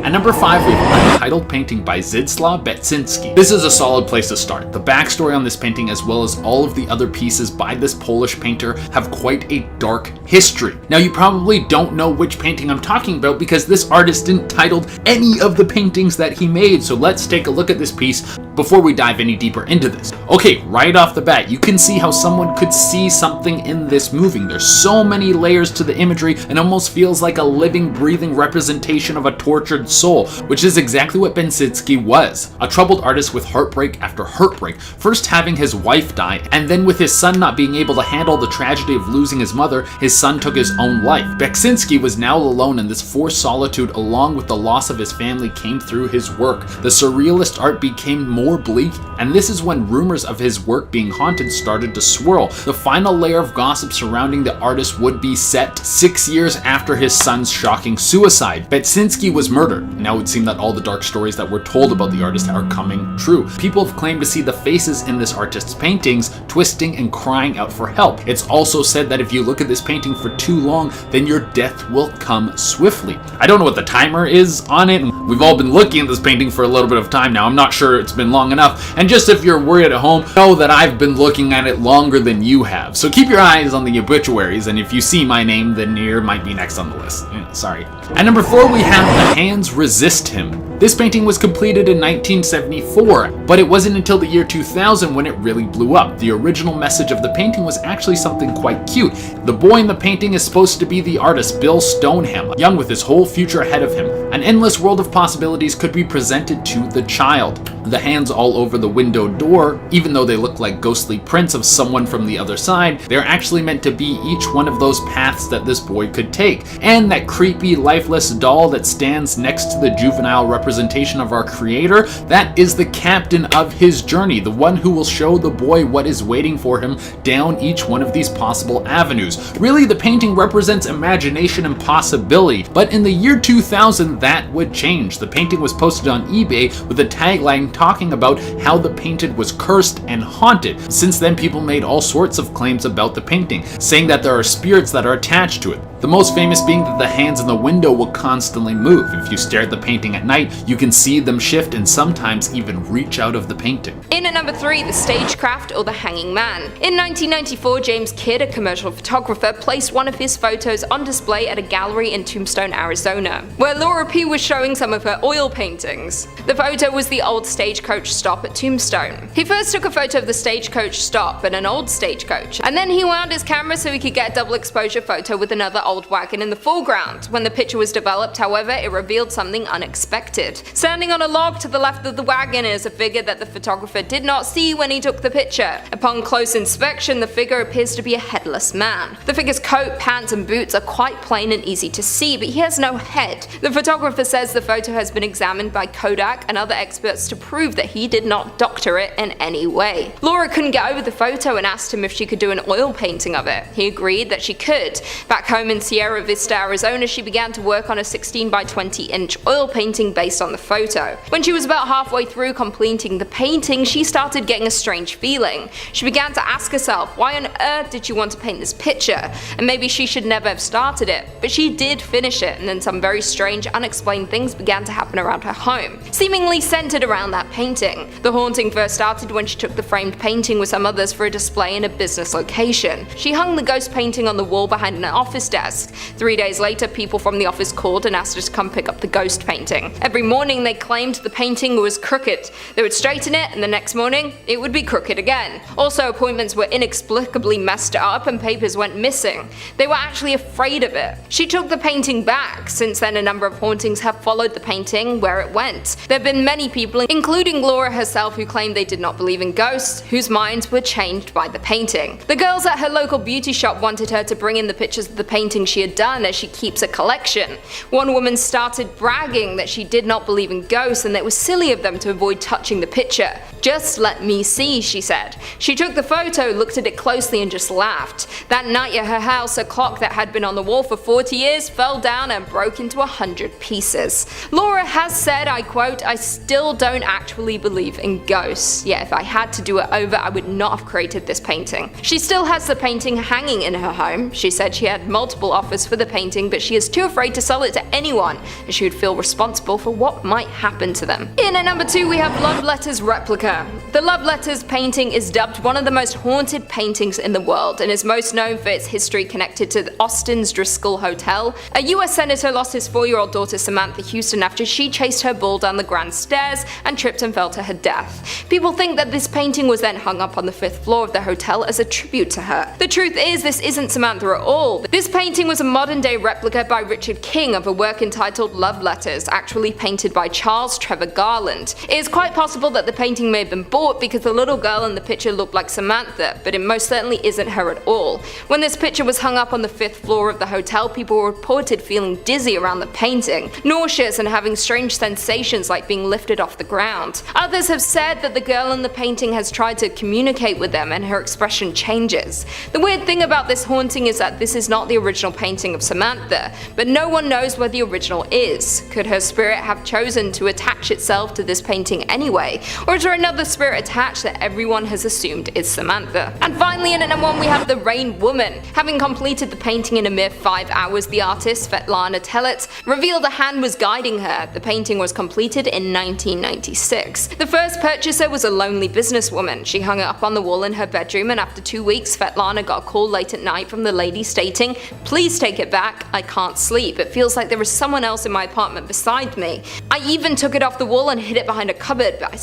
At number 5, we have Untitled painting by Zdzisław Beksiński. This is a solid place to start. The backstory on this painting, as well as all of the other pieces by this Polish painter, have quite a dark history. Now, you probably don't know which painting I'm talking about because this artist didn't title any of the paintings that he made, so let's take a look at this piece before we dive any deeper into this. Okay, right off the bat, you can see how someone could see something in this moving. There's so many layers to the imagery and almost feels like a living, breathing representation of a tortured soul, which is exactly what Beksiński was. A troubled artist with heartbreak after heartbreak, first having his wife die, and then with his son not being able to handle the tragedy of losing his mother, his son took his own life. Beksiński was now alone, and this forced solitude along with the loss of his family came through his work. The surrealist art became more bleak, and this is when rumors of his work being haunted started to swirl. The final layer of gossip surrounding the artist would be set 6 years after his son's shocking suicide. Beksiński was murdered. Now it would seem that all the dark stories that were told about the artist are coming true. People have claimed to see the faces in this artist's paintings twisting and crying out for help. It's also said that if you look at this painting for too long, then your death will come swiftly. I don't know what the timer is on it. We've all been looking at this painting for a little bit of time now. I'm not sure it's been long enough. And just if you're worried at home, know that I've been looking at it longer than you have. So keep your eyes on the obituaries, and if you see my name, then you might be next on the list. Sorry. At number 4, we have The Hands Resist Him. This painting was completed in 1974, but it wasn't until the year 2000 when it really blew up. The original message of the painting was actually something quite cute. The boy in the painting is supposed to be the artist Bill Stoneham, young with his whole future ahead of him. An endless world of possibilities could be presented to the child. The hands all over the window door, even though they look like ghostly prints of someone from the other side, they're actually meant to be each one of those paths that this boy could take. And that creepy, lifeless doll that stands next to the juvenile representation of our creator, that is the captain of his journey, the one who will show the boy what is waiting for him down each one of these possible avenues. Really, the painting represents imagination and possibility, but in the year 2000, that would change. The painting was posted on eBay with a tagline talking about how the painted was cursed and haunted. Since then, people made all sorts of claims about the painting, saying that there are spirits that are attached to it. The most famous being that the hands in the window will constantly move. If you stare at the painting at night, you can see them shift and sometimes even reach out of the painting. In at number 3, the stagecraft or the hanging man. In 1994, James Kidd, a commercial photographer, placed one of his photos on display at a gallery in Tombstone, Arizona, where Laura P. was showing some of her oil paintings. The photo was the old stagecoach stop at Tombstone. He first took a photo of the stagecoach stop and an old stagecoach, and then he wound his camera so he could get a double exposure photo with another old wagon in the foreground. When the picture was developed, however, it revealed something unexpected. Standing on a log to the left of the wagon is a figure that the photographer did not see when he took the picture. Upon close inspection, the figure appears to be a headless man. The figure's coat, pants, and boots are quite plain and easy to see, but he has no head. The photographer says the photo has been examined by Kodak and other experts to prove that he did not doctor it in any way. Laura couldn't get over the photo and asked him if she could do an oil painting of it. He agreed that she could. Back home in Sierra Vista, Arizona, she began to work on a 16 by 20 inch oil painting based on the photo. When she was about halfway through completing the painting, she started getting a strange feeling. She began to ask herself, why on earth did she want to paint this picture? And maybe she should never have started it. But she did finish it, and then some very strange, unexplained things began to happen around her home, seemingly centered around that painting. The haunting first started when she took the framed painting with some others for a display in a business location. She hung the ghost painting on the wall behind an office desk. 3 days later, people from the office called and asked her to come pick up the ghost painting. Every morning they claimed the painting was crooked. They would straighten it, and the next morning it would be crooked again. Also, appointments were inexplicably messed up and papers went missing. They were actually afraid of it. She took the painting back. Since then, a number of hauntings have followed the painting where it went. There have been many people, including Laura herself, who claimed they did not believe in ghosts, whose minds were changed by the painting. The girls at her local beauty shop wanted her to bring in the pictures of the painting she had done, as she keeps a collection. One woman started bragging that she did not believe in ghosts and that it was silly of them to avoid touching the picture. "Just let me see," she said. She took the photo, looked at it closely, and just laughed. That night at her house, a clock that had been on the wall for 40 years fell down and broke into 100 pieces. Laura has said, I quote, "I still don't actually believe in ghosts. Yeah, if I had to do it over, I would not have created this painting." She still has the painting hanging in her home. She said she had multiple possible offers for the painting, but she is too afraid to sell it to anyone, as she would feel responsible for what might happen to them. In at number 2 we have Love Letters replica. The Love Letters painting is dubbed one of the most haunted paintings in the world and is most known for its history connected to Austin's Driscoll Hotel. A US senator lost his 4-year-old daughter Samantha Houston after she chased her bull down the grand stairs and tripped and fell to her death. People think that this painting was then hung up on the 5th floor of the hotel as a tribute to her. The truth is, this isn't Samantha at all. This painting was a modern-day replica by Richard King of a work entitled Love Letters, actually painted by Charles Trevor Garland. It is quite possible that the painting may have been bought because the little girl in the picture looked like Samantha, but it most certainly isn't her at all. When this picture was hung up on the 5th floor of the hotel, people were reported feeling dizzy around the painting, nauseous and having strange sensations like being lifted off the ground. Others have said that the girl in the painting has tried to communicate with them and her expression changes. The weird thing about this haunting is that this is not the original painting of Samantha, but no one knows where the original is. Could her spirit have chosen to attach itself to this painting anyway, or is there another spirit attached that everyone has assumed is Samantha? And finally, in at number 1 we have The Rain Woman. Having completed the painting in a mere 5 hours, the artist Svetlana Telets revealed a hand was guiding her. The painting was completed in 1996. The first purchaser was a lonely businesswoman. She hung it up on the wall in her bedroom, and after 2 weeks Svetlana got a call late at night from the lady stating, "Please take it back, I can't sleep. It feels like there is someone else in my apartment beside me. I even took it off the wall and hid it behind a cupboard, but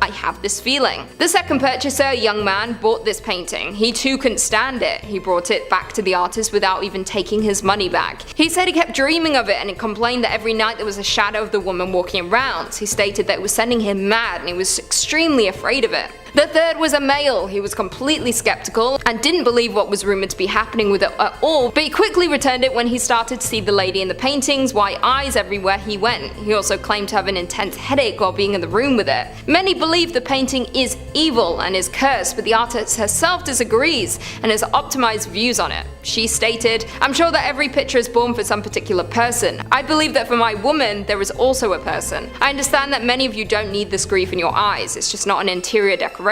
I have this feeling." The second purchaser, a young man, bought this painting. He too couldn't stand it. He brought it back to the artist without even taking his money back. He said he kept dreaming of it and he complained that every night there was a shadow of the woman walking around. He stated that it was sending him mad and he was extremely afraid of it. The third was a male. He was completely skeptical and didn't believe what was rumored to be happening with it at all, but he quickly returned it when he started to see the lady in the paintings, white eyes everywhere he went. He also claimed to have an intense headache while being in the room with it. Many believe the painting is evil and is cursed, but the artist herself disagrees and has optimized views on it. She stated, "I'm sure that every picture is born for some particular person. I believe that for my woman, there is also a person. I understand that many of you don't need this grief in your eyes. It's just not an interior decoration.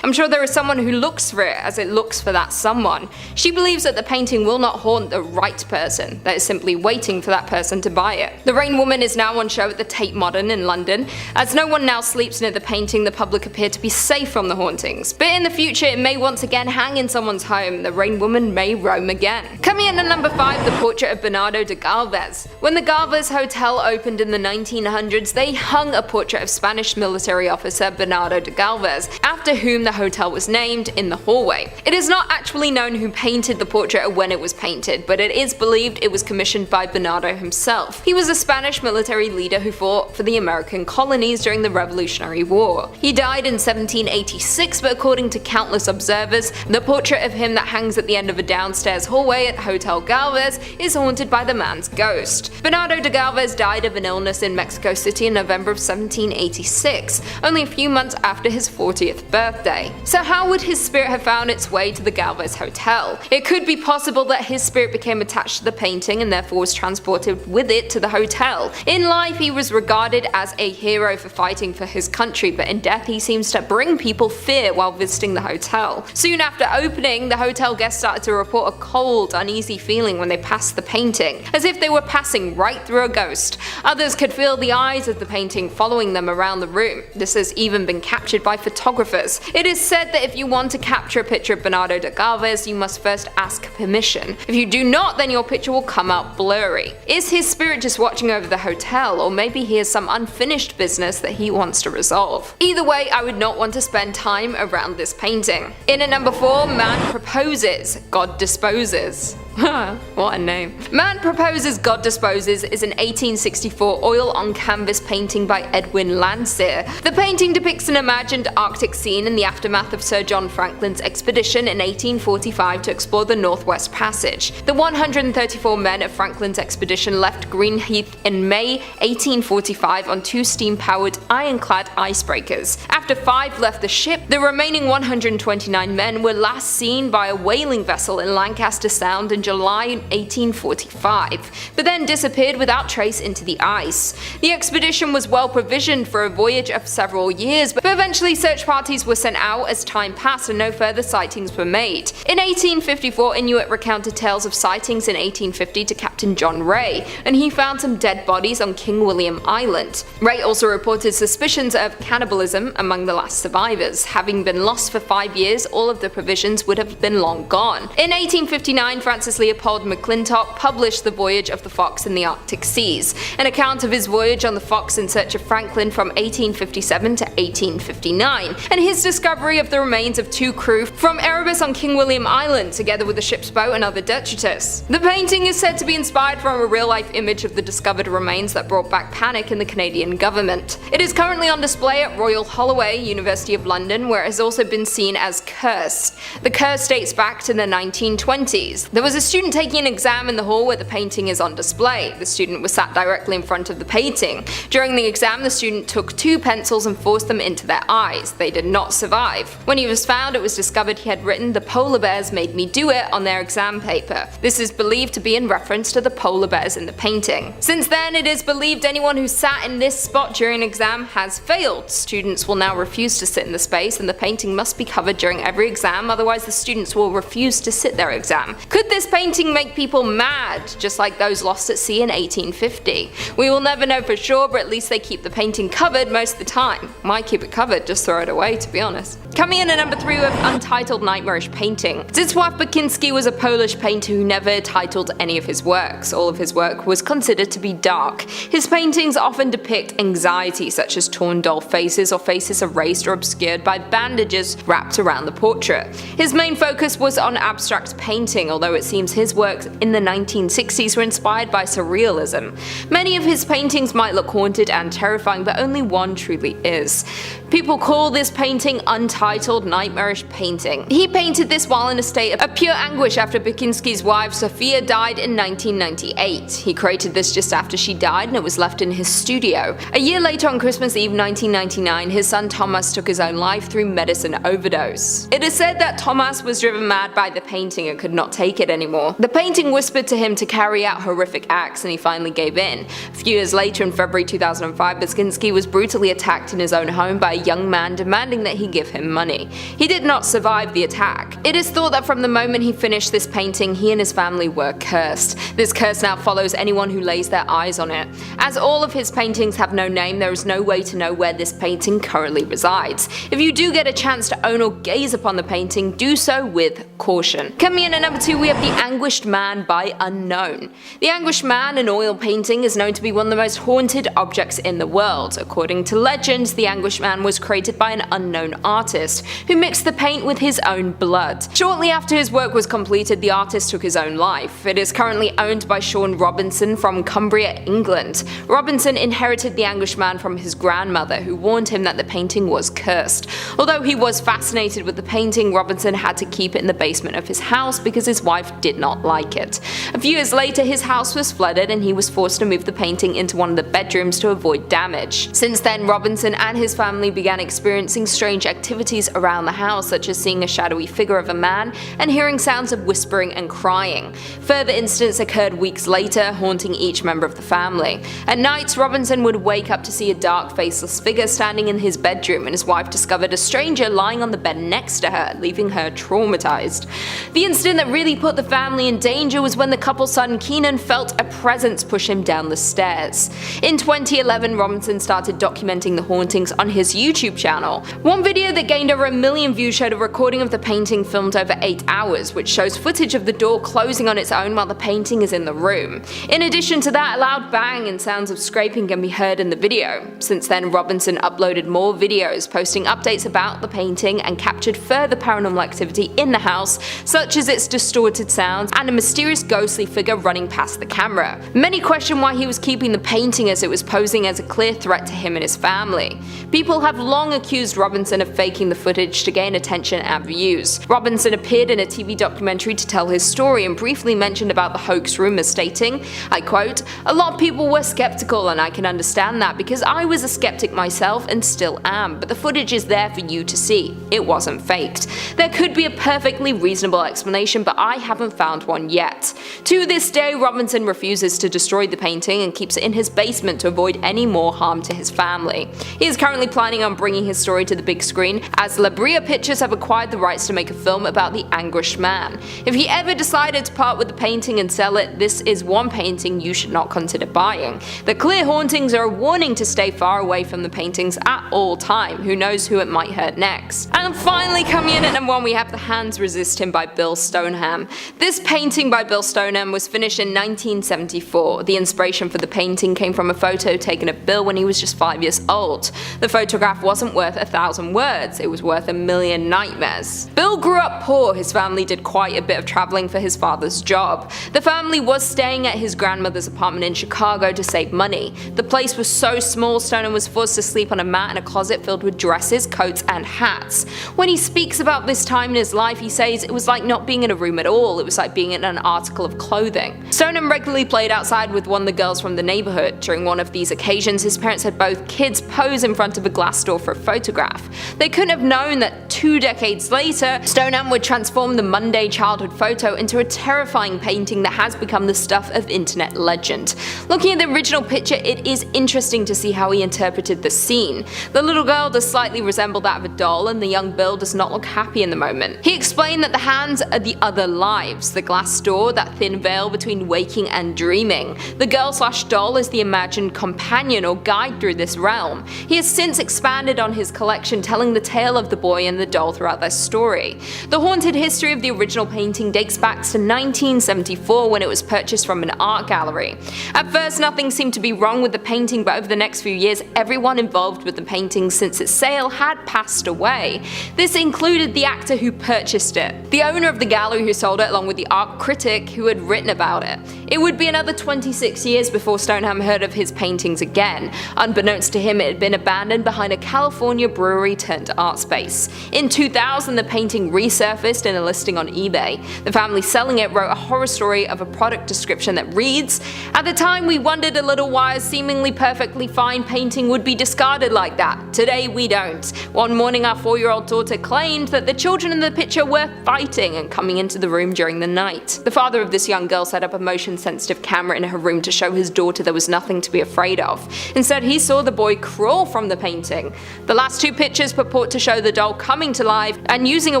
I'm sure there is someone who looks for it as it looks for that someone." She believes that the painting will not haunt the right person, that is simply waiting for that person to buy it. The Rain Woman is now on show at the Tate Modern in London. As no one now sleeps near the painting, the public appear to be safe from the hauntings. But in the future, it may once again hang in someone's home. The Rain Woman may roam again. Coming in at number 5, the portrait of Bernardo de Galvez. When the Galvez Hotel opened in the 1900s, they hung a portrait of Spanish military officer Bernardo de Galvez, after whom the hotel was named, in the hallway. It is not actually known who painted the portrait or when it was painted, but it is believed it was commissioned by Bernardo himself. He was a Spanish military leader who fought for the American colonies during the Revolutionary War. He died in 1786, but according to countless observers, the portrait of him that hangs at the end of a downstairs hallway at Hotel Galvez is haunted by the man's ghost. Bernardo de Galvez died of an illness in Mexico City in November of 1786, only a few months after his 40th birthday. So how would his spirit have found its way to the Galvez Hotel? It could be possible that his spirit became attached to the painting and therefore was transported with it to the hotel. In life, he was regarded as a hero for fighting for his country, but in death he seems to bring people fear while visiting the hotel. Soon after opening, the hotel guests started to report a cold, uneasy feeling when they passed the painting, as if they were passing right through a ghost. Others could feel the eyes of the painting following them around the room. This has even been captured by photographers. It is said that if you want to capture a picture of Bernardo de Galvez, you must first ask permission. If you do not, then your picture will come out blurry. Is his spirit just watching over the hotel, or maybe he has some unfinished business that he wants to resolve? Either way, I would not want to spend time around this painting. In at number 4, Man Proposes, God Disposes. What a name. Man Proposes, God Disposes is an 1864 oil-on-canvas painting by Edwin Landseer. The painting depicts an imagined Arctic scene in the aftermath of Sir John Franklin's expedition in 1845 to explore the Northwest Passage. The 134 men of Franklin's expedition left Greenheath in May 1845 on 2 steam-powered ironclad icebreakers. After 5 left left the ship, the remaining 129 men were last seen by a whaling vessel in Lancaster Sound in July 1845, but then disappeared without trace into the ice. The expedition was well provisioned for a voyage of several years, but eventually search parties were sent out as time passed and no further sightings were made. In 1854, Inuit recounted tales of sightings in 1850 to Captain John Ray, and he found some dead bodies on King William Island. Ray also reported suspicions of cannibalism among the last survivors. Having been lost for 5 years, all of the provisions would have been long gone. In 1859, Francis Leopold McClintock published The Voyage of the Fox in the Arctic Seas, an account of his voyage on the Fox in search of Franklin from 1857 to 1859, and his discovery of the remains of 2 crew from Erebus on King William Island, together with the ship's boat and other detritus. The painting is said to be inspired from a real-life image of the discovered remains that brought back panic in the Canadian government. It is currently on display at Royal Holloway, University of London, where it has also been seen as cursed. The curse dates back to the 1920s. There was a student taking an exam in the hall where the painting is on display. The student was sat directly in front of the painting. During the exam, the student took 2 pencils and forced them into their eyes. They did not survive. When he was found, it was discovered he had written "The polar bears made me do it" on their exam paper. This is believed to be in reference to the polar bears in the painting. Since then, it is believed anyone who sat in this spot during an exam has failed. Students will now refuse to sit in the space, and the painting must be covered during every exam, otherwise the students will refuse to sit their exam. Could this painting make people mad, just like those lost at sea in 1850? We will never know for sure, but at least they keep the painting covered most of the time. Why keep it covered? Just throw it away, to be honest. Coming in at number 3 with Untitled Nightmarish Painting. Zdzisław Bekinski was a Polish painter who never titled any of his works. All of his work was considered to be dark. His paintings often depict anxiety, such as torn doll faces or faces erased or obscured by bandages wrapped around the portrait. His main focus was on abstract painting, although it seems his works in the 1960s were inspired by surrealism. Many of his paintings might look haunted and terrifying, but only one truly is. People call this painting Untitled Nightmarish Painting. He painted this while in a state of pure anguish after Bekinski's wife Sofia died in 1998. He created this just after she died, and it was left in his studio. A year later, on Christmas Eve 1999, his son Thomas took his own life through medicine overdose. It is said that Thomas was driven mad by the painting and could not take it anymore. The painting whispered to him to carry out horrific acts, and he finally gave in. A few years later, in February 2005, Bekinski was brutally attacked in his own home by a young man demanding that he give him money. He did not survive the attack. It is thought that from the moment he finished this painting, he and his family were cursed. This curse now follows anyone who lays their eyes on it. As all of his paintings have no name, there is no way to know where this painting currently resides. If you do get a chance to own or gaze upon the painting, do so with caution. Coming in at number 2, we have The Anguished Man by Unknown. The Anguished Man, an oil painting, is known to be one of the most haunted objects in the world. According to legends, The Anguished Man was created by an unknown artist who mixed the paint with his own blood. Shortly after his work was completed, the artist took his own life. It is currently owned by Sean Robinson from Cumbria, England. Robinson inherited The Anguished Man from his grandmother, who warned him that the painting was cursed. Although he was fascinated with the painting, Robinson had to keep it in the basement of his house because his wife did not like it. A few years later, his house was flooded and he was forced to move the painting into one of the bedrooms to avoid damage. Since then, Robinson and his family began experiencing strange activities around the house, such as seeing a shadowy figure of a man and hearing sounds of whispering and crying. Further incidents occurred weeks later, haunting each member of the family. At nights, Robinson would wake up to see a dark, faceless figure standing in his bedroom, and his wife discovered a stranger lying on the bed next to her, leaving her traumatized. The incident that really put the family in danger was when the couple's son Keenan felt a presence push him down the stairs. In 2011, Robinson started documenting the hauntings on his YouTube channel. One video that gained over 1 million views showed a recording of the painting filmed over 8 hours, which shows footage of the door closing on its own while the painting is in the room. In addition to that, a loud bang and sounds of scraping can be heard in the video. Since then, Robinson uploaded more videos, posting updates about the painting, and captured further paranormal activity in the house, such as its distorted sounds and a mysterious ghostly figure running past the camera. Many question why he was keeping the painting, as it was posing as a clear threat to him and his family. People have long accused Robinson of faking the footage to gain attention and views. Robinson appeared in a TV documentary to tell his story and briefly mentioned about the hoax rumors, stating, I quote, "A lot of people were skeptical, and I can understand that because I was a skeptic myself and still am, but the footage footage is there for you to see. It wasn't faked. There could be a perfectly reasonable explanation, but I haven't found one yet. To this day, Robinson refuses to destroy the painting and keeps it in his basement to avoid any more harm to his family. He is currently planning on bringing his story to the big screen, as La Brea Pictures have acquired the rights to make a film about the anguished man. If he ever decided to part with the painting and sell it, this is one painting you should not consider buying. The clear hauntings are a warning to stay far away from the paintings at all time. Who knows who it might hurt next. And finally, coming in at number 1, we have The Hands Resist Him by Bill Stoneham. This painting by Bill Stoneham was finished in 1974. The inspiration for the painting came from a photo taken of Bill when he was just 5 years old. The photograph wasn't worth 1,000 words, it was worth 1,000,000 nightmares. Bill grew up poor. His family did quite a bit of traveling for his father's job. The family was staying at his grandmother's apartment in Chicago to save money. The place was so small, Stoneham was forced to sleep on a mat in a closet filled with dresses, coats, and hats. When he speaks about this time in his life, he says it was like not being in a room at all, it was like being in an article of clothing. Stoneham regularly played outside with one of the girls from the neighborhood. During one of these occasions, his parents had both kids pose in front of a glass door for a photograph. They couldn't have known that 2 decades later, Stoneham would transform the Monday childhood photo into a terrifying painting that has become the stuff of internet legend. Looking at the original picture, it is interesting to see how he interpreted the scene. The little girl does slightly resemble that of a doll, and the young Bill does not look happy in the moment. He explained that the hands are the other lives, the glass door, that thin veil between waking and dreaming. The girl/doll is the imagined companion or guide through this realm. He has since expanded on his collection, telling the tale of the boy and the doll throughout their story. The haunted history of the original painting dates back to 1974 when it was purchased from an art gallery. At first, nothing seemed to be wrong with the painting, but over the next few years, everyone involved with the painting since its sale had passed away. This included the actor who purchased it, the owner of the gallery who sold it, along with the art critic who had written about it. It would be another 26 years before Stoneham heard of his paintings again. Unbeknownst to him, it had been abandoned behind a California brewery turned art space. In 2000, the painting resurfaced in a listing on eBay. The family selling it wrote a horror story of a product description that reads, "At the time we wondered a little why a seemingly perfectly fine painting would be discarded like that. Today we don't. One morning our 4-year-old daughter claimed that the children in the picture were fighting and coming into the room during the night." The father of this young girl set up a motion-sensitive camera in her room to show his daughter there was nothing to be afraid of. Instead, he saw the boy crawl from the painting. The last 2 pictures purport to show the doll coming to life and using a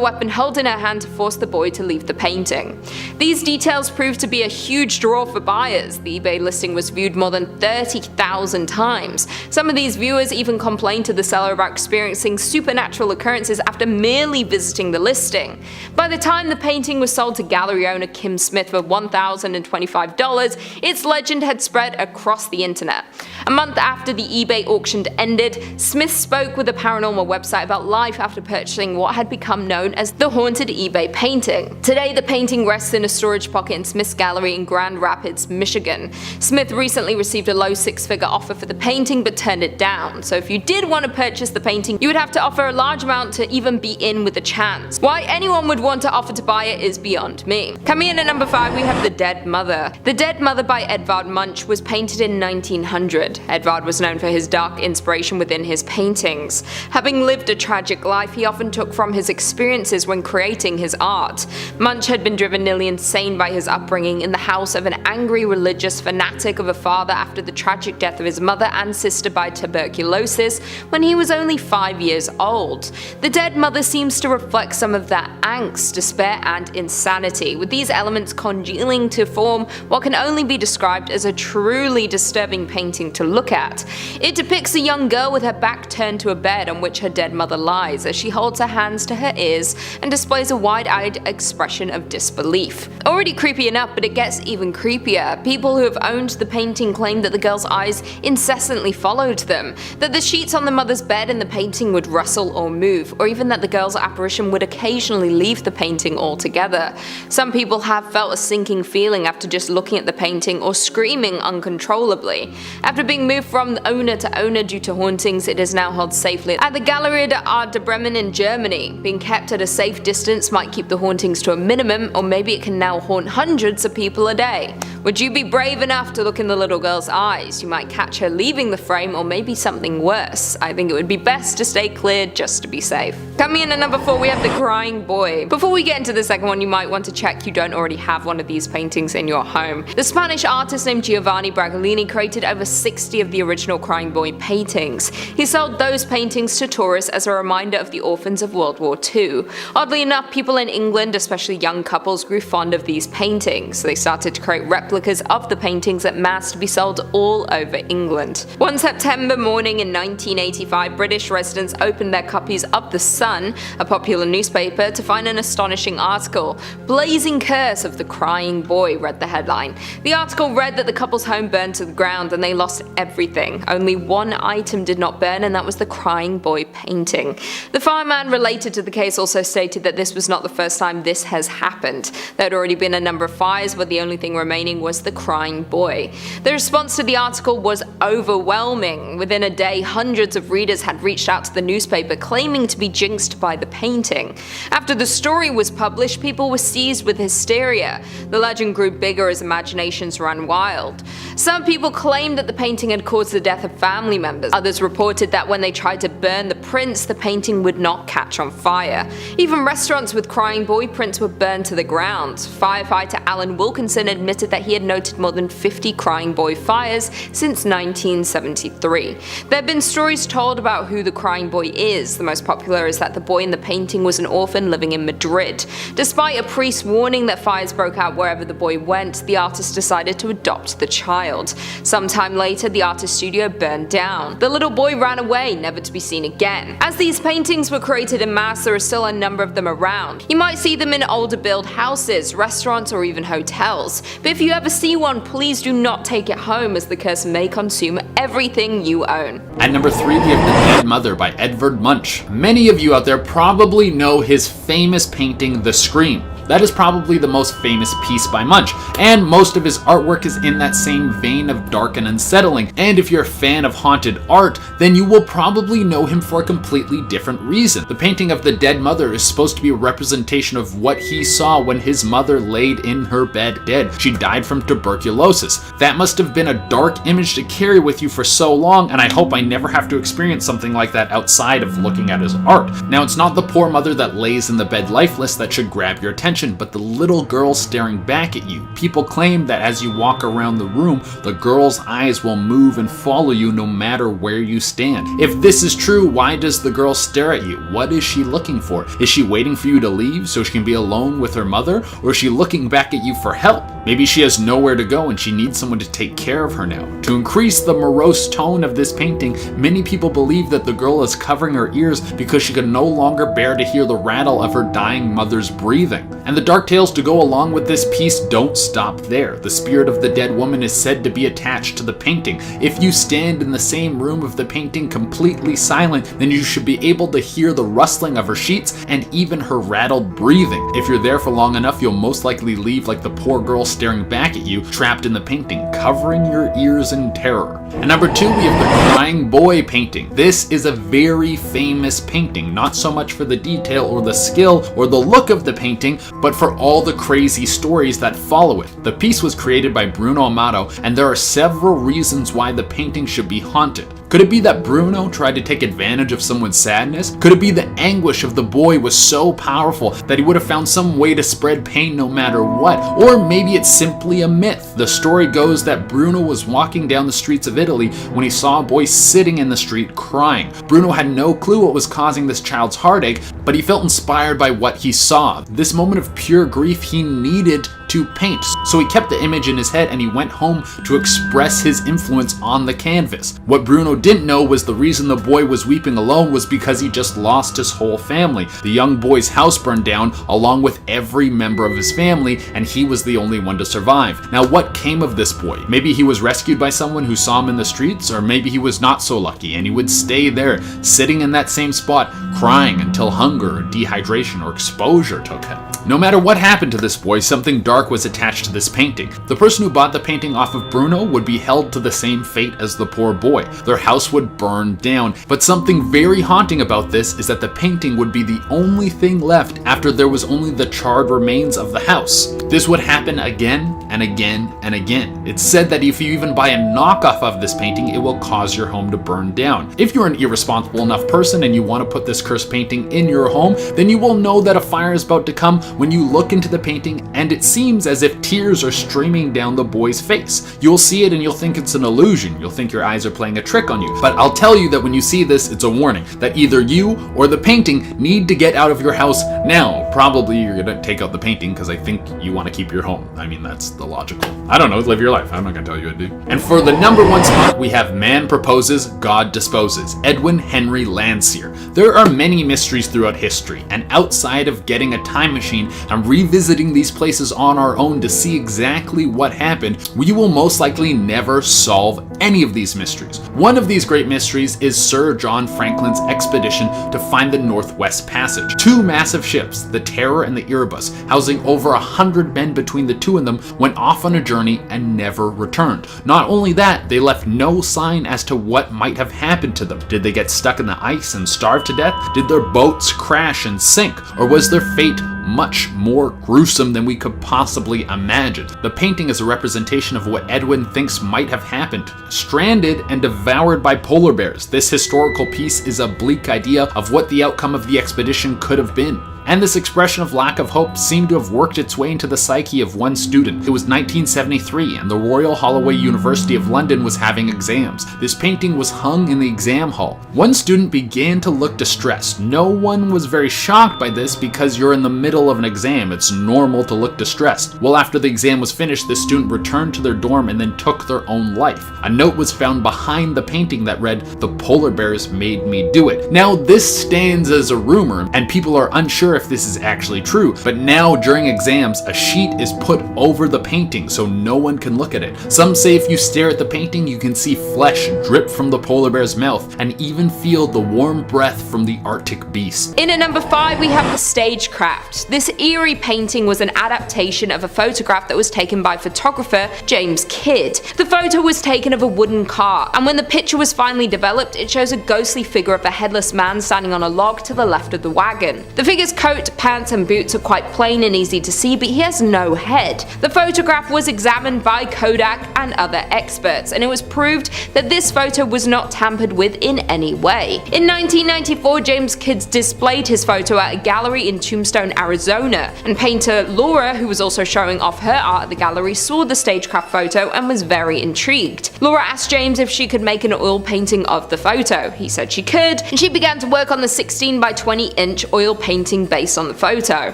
weapon held in her hand to force the boy to leave the painting. These details proved to be a huge draw for buyers. The eBay listing was viewed more than 30,000 times. Some of these viewers even complained to the seller about experiencing supernatural occurrences after merely visiting the listing. By the time the painting was sold to gallery owner Kim Smith for $1,025, its legend had spread across the internet. A month after the eBay auction ended, Smith spoke with a paranormal website about life after purchasing what had become known as the haunted eBay painting. Today, the painting rests in a storage pocket in Smith's gallery in Grand Rapids, Michigan. Smith recently received a low 6-figure offer for the painting but turned it down, so if you did want to purchase the painting, you would have to offer a large amount to even be in with a chance. Why anyone would want to offer to buy it is beyond me. Coming in at number 5, we have The Dead Mother. The Dead Mother by Edvard Munch was painted in 1900. Edvard was known for his dark inspiration within his paintings. Having lived a tragic life, he often took from his experiences when creating his art. Munch had been driven nearly insane by his upbringing in the house of an angry religious fanatic of a father after the tragic death of his mother and sister by tuberculosis when he was only 5 years old. The Dead Mother seems to reflect some of that angst, despair, and insanity, with these elements congealing to form what can only be described as a truly disturbing painting to look at. It depicts a young girl with her back turned to a bed on which her dead mother lies as she holds her hands to her ears and displays a wide-eyed expression of disbelief. Already creepy enough, but it gets even creepier. People who have owned the painting claim that the girl's eyes incessantly followed them, that the sheets on the mother's bed in the painting would rustle or move, or even that the girl's apparition would occasionally leave the painting altogether. Some people have felt a sinking feeling after just looking at the painting or screaming uncontrollably. After being moved from owner to owner due to hauntings, it is now held safely at the Galerie de Art de Bremen in Germany. Being kept at a safe distance might keep the hauntings to a minimum, or maybe it can now haunt hundreds of people a day. Would you be brave enough to look in the little girl's eyes? You might catch her leaving the frame, or maybe something worse. I think it would be best to stay clear just to be safe. Coming in at number 4, we have the Crying Boy. Before we get into the second one, you might want to check you don't already have one of these paintings in your home. The Spanish artist named Giovanni Bragolini created over 60 of the original Crying Boy paintings. He sold those paintings to tourists as a reminder of the orphans of World War II. Oddly enough, people in England, especially young couples, grew fond of these paintings. They started to create replicas of the paintings at mass to be sold all over England. One September morning in 1985, British residents opened their copies of The Sun, a popular newspaper, to find an astonishing article. "Blazing Curse of the Crying Boy," read the headline. The article read that the couple's home burned to the ground and they lost everything. Only one item did not burn, and that was the Crying Boy painting. The fireman related to the case also stated that this was not the first time this has happened. There had already been a number of fires, but the only thing remaining was the Crying Boy. The response to the article was overwhelming. Within a day, hundreds of readers had reached out to the newspaper claiming to be jinxed by the painting. After the story was published, people were seized with hysteria. The legend grew bigger as imaginations ran wild. Some people claimed that the painting had caused the death of family members. Others reported that when they tried to burn the prints, the painting would not catch on fire. Even restaurants with Crying Boy prints were burned to the ground. Firefighter Alan Wilkinson admitted that he had noted more than 50 Crying Boy fires since 1973. There have been stories told about who the Crying Boy is. The most popular is that the boy in the painting was an orphan living in Madrid. Despite a priest's warning that fires broke out wherever the boy went, the artist decided to adopt the child. Sometime later, the artist's studio burned down. The little boy ran away, never to be seen again. As these paintings were created in mass, there are still a number of them around. You might see them in older built houses, restaurants, or even hotels. But if you ever see one, please do not take it home, as the curse may consume everything you own. At number 3, we have The Dead Mother by Edvard Munch. Many of you out there probably know his famous painting, The Scream. That is probably the most famous piece by Munch, and most of his artwork is in that same vein of dark and unsettling. And if you're a fan of haunted art, then you will probably know him for a completely different reason. The painting of the dead mother is supposed to be a representation of what he saw when his mother laid in her bed dead. She died from tuberculosis. That must have been a dark image to carry with you for so long, and I hope I never have to experience something like that outside of looking at his art. Now, it's not the poor mother that lays in the bed lifeless that should grab your attention, but the little girl staring back at you. People claim that as you walk around the room, the girl's eyes will move and follow you no matter where you stand. If this is true, why does the girl stare at you? What is she looking for? Is she waiting for you to leave so she can be alone with her mother? Or is she looking back at you for help? Maybe she has nowhere to go and she needs someone to take care of her now. To increase the morose tone of this painting, many people believe that the girl is covering her ears because she can no longer bear to hear the rattle of her dying mother's breathing. And the dark tales to go along with this piece don't stop there. The spirit of the dead woman is said to be attached to the painting. If you stand in the same room of the painting completely silent, then you should be able to hear the rustling of her sheets and even her rattled breathing. If you're there for long enough, you'll most likely leave like the poor girl staring back at you, trapped in the painting, covering your ears in terror. And number 2, we have the Crying Boy painting. This is a very famous painting, not so much for the detail or the skill or the look of the painting, but for all the crazy stories that follow it. The piece was created by Bruno Amato, and there are several reasons why the painting should be haunted. Could it be that Bruno tried to take advantage of someone's sadness? Could it be the anguish of the boy was so powerful that he would have found some way to spread pain no matter what? Or maybe it's simply a myth. The story goes that Bruno was walking down the streets of Italy when he saw a boy sitting in the street crying. Bruno had no clue what was causing this child's heartache, but he felt inspired by what he saw. This moment of pure grief he needed to paint. So he kept the image in his head and he went home to express his influence on the canvas. What Bruno didn't know was the reason the boy was weeping alone was because he just lost his whole family. The young boy's house burned down along with every member of his family, and he was the only one to survive. Now, what came of this boy? Maybe he was rescued by someone who saw him in the streets, or maybe he was not so lucky and he would stay there, sitting in that same spot, crying until hunger or dehydration or exposure took him. No matter what happened to this boy, something dark mark was attached to this painting. The person who bought the painting off of Bruno would be held to the same fate as the poor boy. Their house would burn down. But something very haunting about this is that the painting would be the only thing left after there was only the charred remains of the house. This would happen again and again and again. It's said that if you even buy a knockoff of this painting, it will cause your home to burn down. If you're an irresponsible enough person and you want to put this cursed painting in your home, then you will know that a fire is about to come when you look into the painting and it seems as if tears are streaming down the boy's face. You'll see it and you'll think it's an illusion. You'll think your eyes are playing a trick on you. But I'll tell you that when you see this, it's a warning that either you or the painting need to get out of your house now. Probably you're gonna take out the painting because I think you want to keep your home. I mean, that's the logical. I don't know, live your life. I'm not gonna tell you what to do. And for the number one spot, we have Man Proposes, God Disposes, Edwin Henry Landseer. There are many mysteries throughout history, and outside of getting a time machine and revisiting these places on our own to see exactly what happened, we will most likely never solve any of these mysteries. One of these great mysteries is Sir John Franklin's expedition to find the Northwest Passage. Two massive ships, the Terror and the Erebus, housing over 100 men between the two of them, went off on a journey and never returned. Not only that, they left no sign as to what might have happened to them. Did they get stuck in the ice and starve to death? Did their boats crash and sink? Or was their fate much more gruesome than we could possibly imagine? The painting is a representation of what Edwin thinks might have happened. Stranded and devoured by polar bears, this historical piece is a bleak idea of what the outcome of the expedition could have been. And this expression of lack of hope seemed to have worked its way into the psyche of one student. It was 1973 and the Royal Holloway University of London was having exams. This painting was hung in the exam hall. One student began to look distressed. No one was very shocked by this because you're in the middle of an exam. It's normal to look distressed. Well, after the exam was finished, this student returned to their dorm and then took their own life. A note was found behind the painting that read, "The polar bears made me do it." Now, this stands as a rumor and people are unsure if this is actually true, but now during exams a sheet is put over the painting so no one can look at it. Some say if you stare at the painting you can see flesh drip from the polar bear's mouth and even feel the warm breath from the Arctic beast. In at number 5 we have the Stagecraft. This eerie painting was an adaptation of a photograph that was taken by photographer James Kidd. The photo was taken of a wooden car, and when the picture was finally developed it shows a ghostly figure of a headless man standing on a log to the left of the wagon. The figure's coat, pants and boots are quite plain and easy to see, but he has no head. The photograph was examined by Kodak and other experts, and it was proved that this photo was not tampered with in any way. In 1994, James Kidd displayed his photo at a gallery in Tombstone, Arizona, and painter Laura, who was also showing off her art at the gallery, saw the Stagecraft photo and was very intrigued. Laura asked James if she could make an oil painting of the photo. He said she could, and she began to work on the 16 by 20 inch oil painting based on the photo.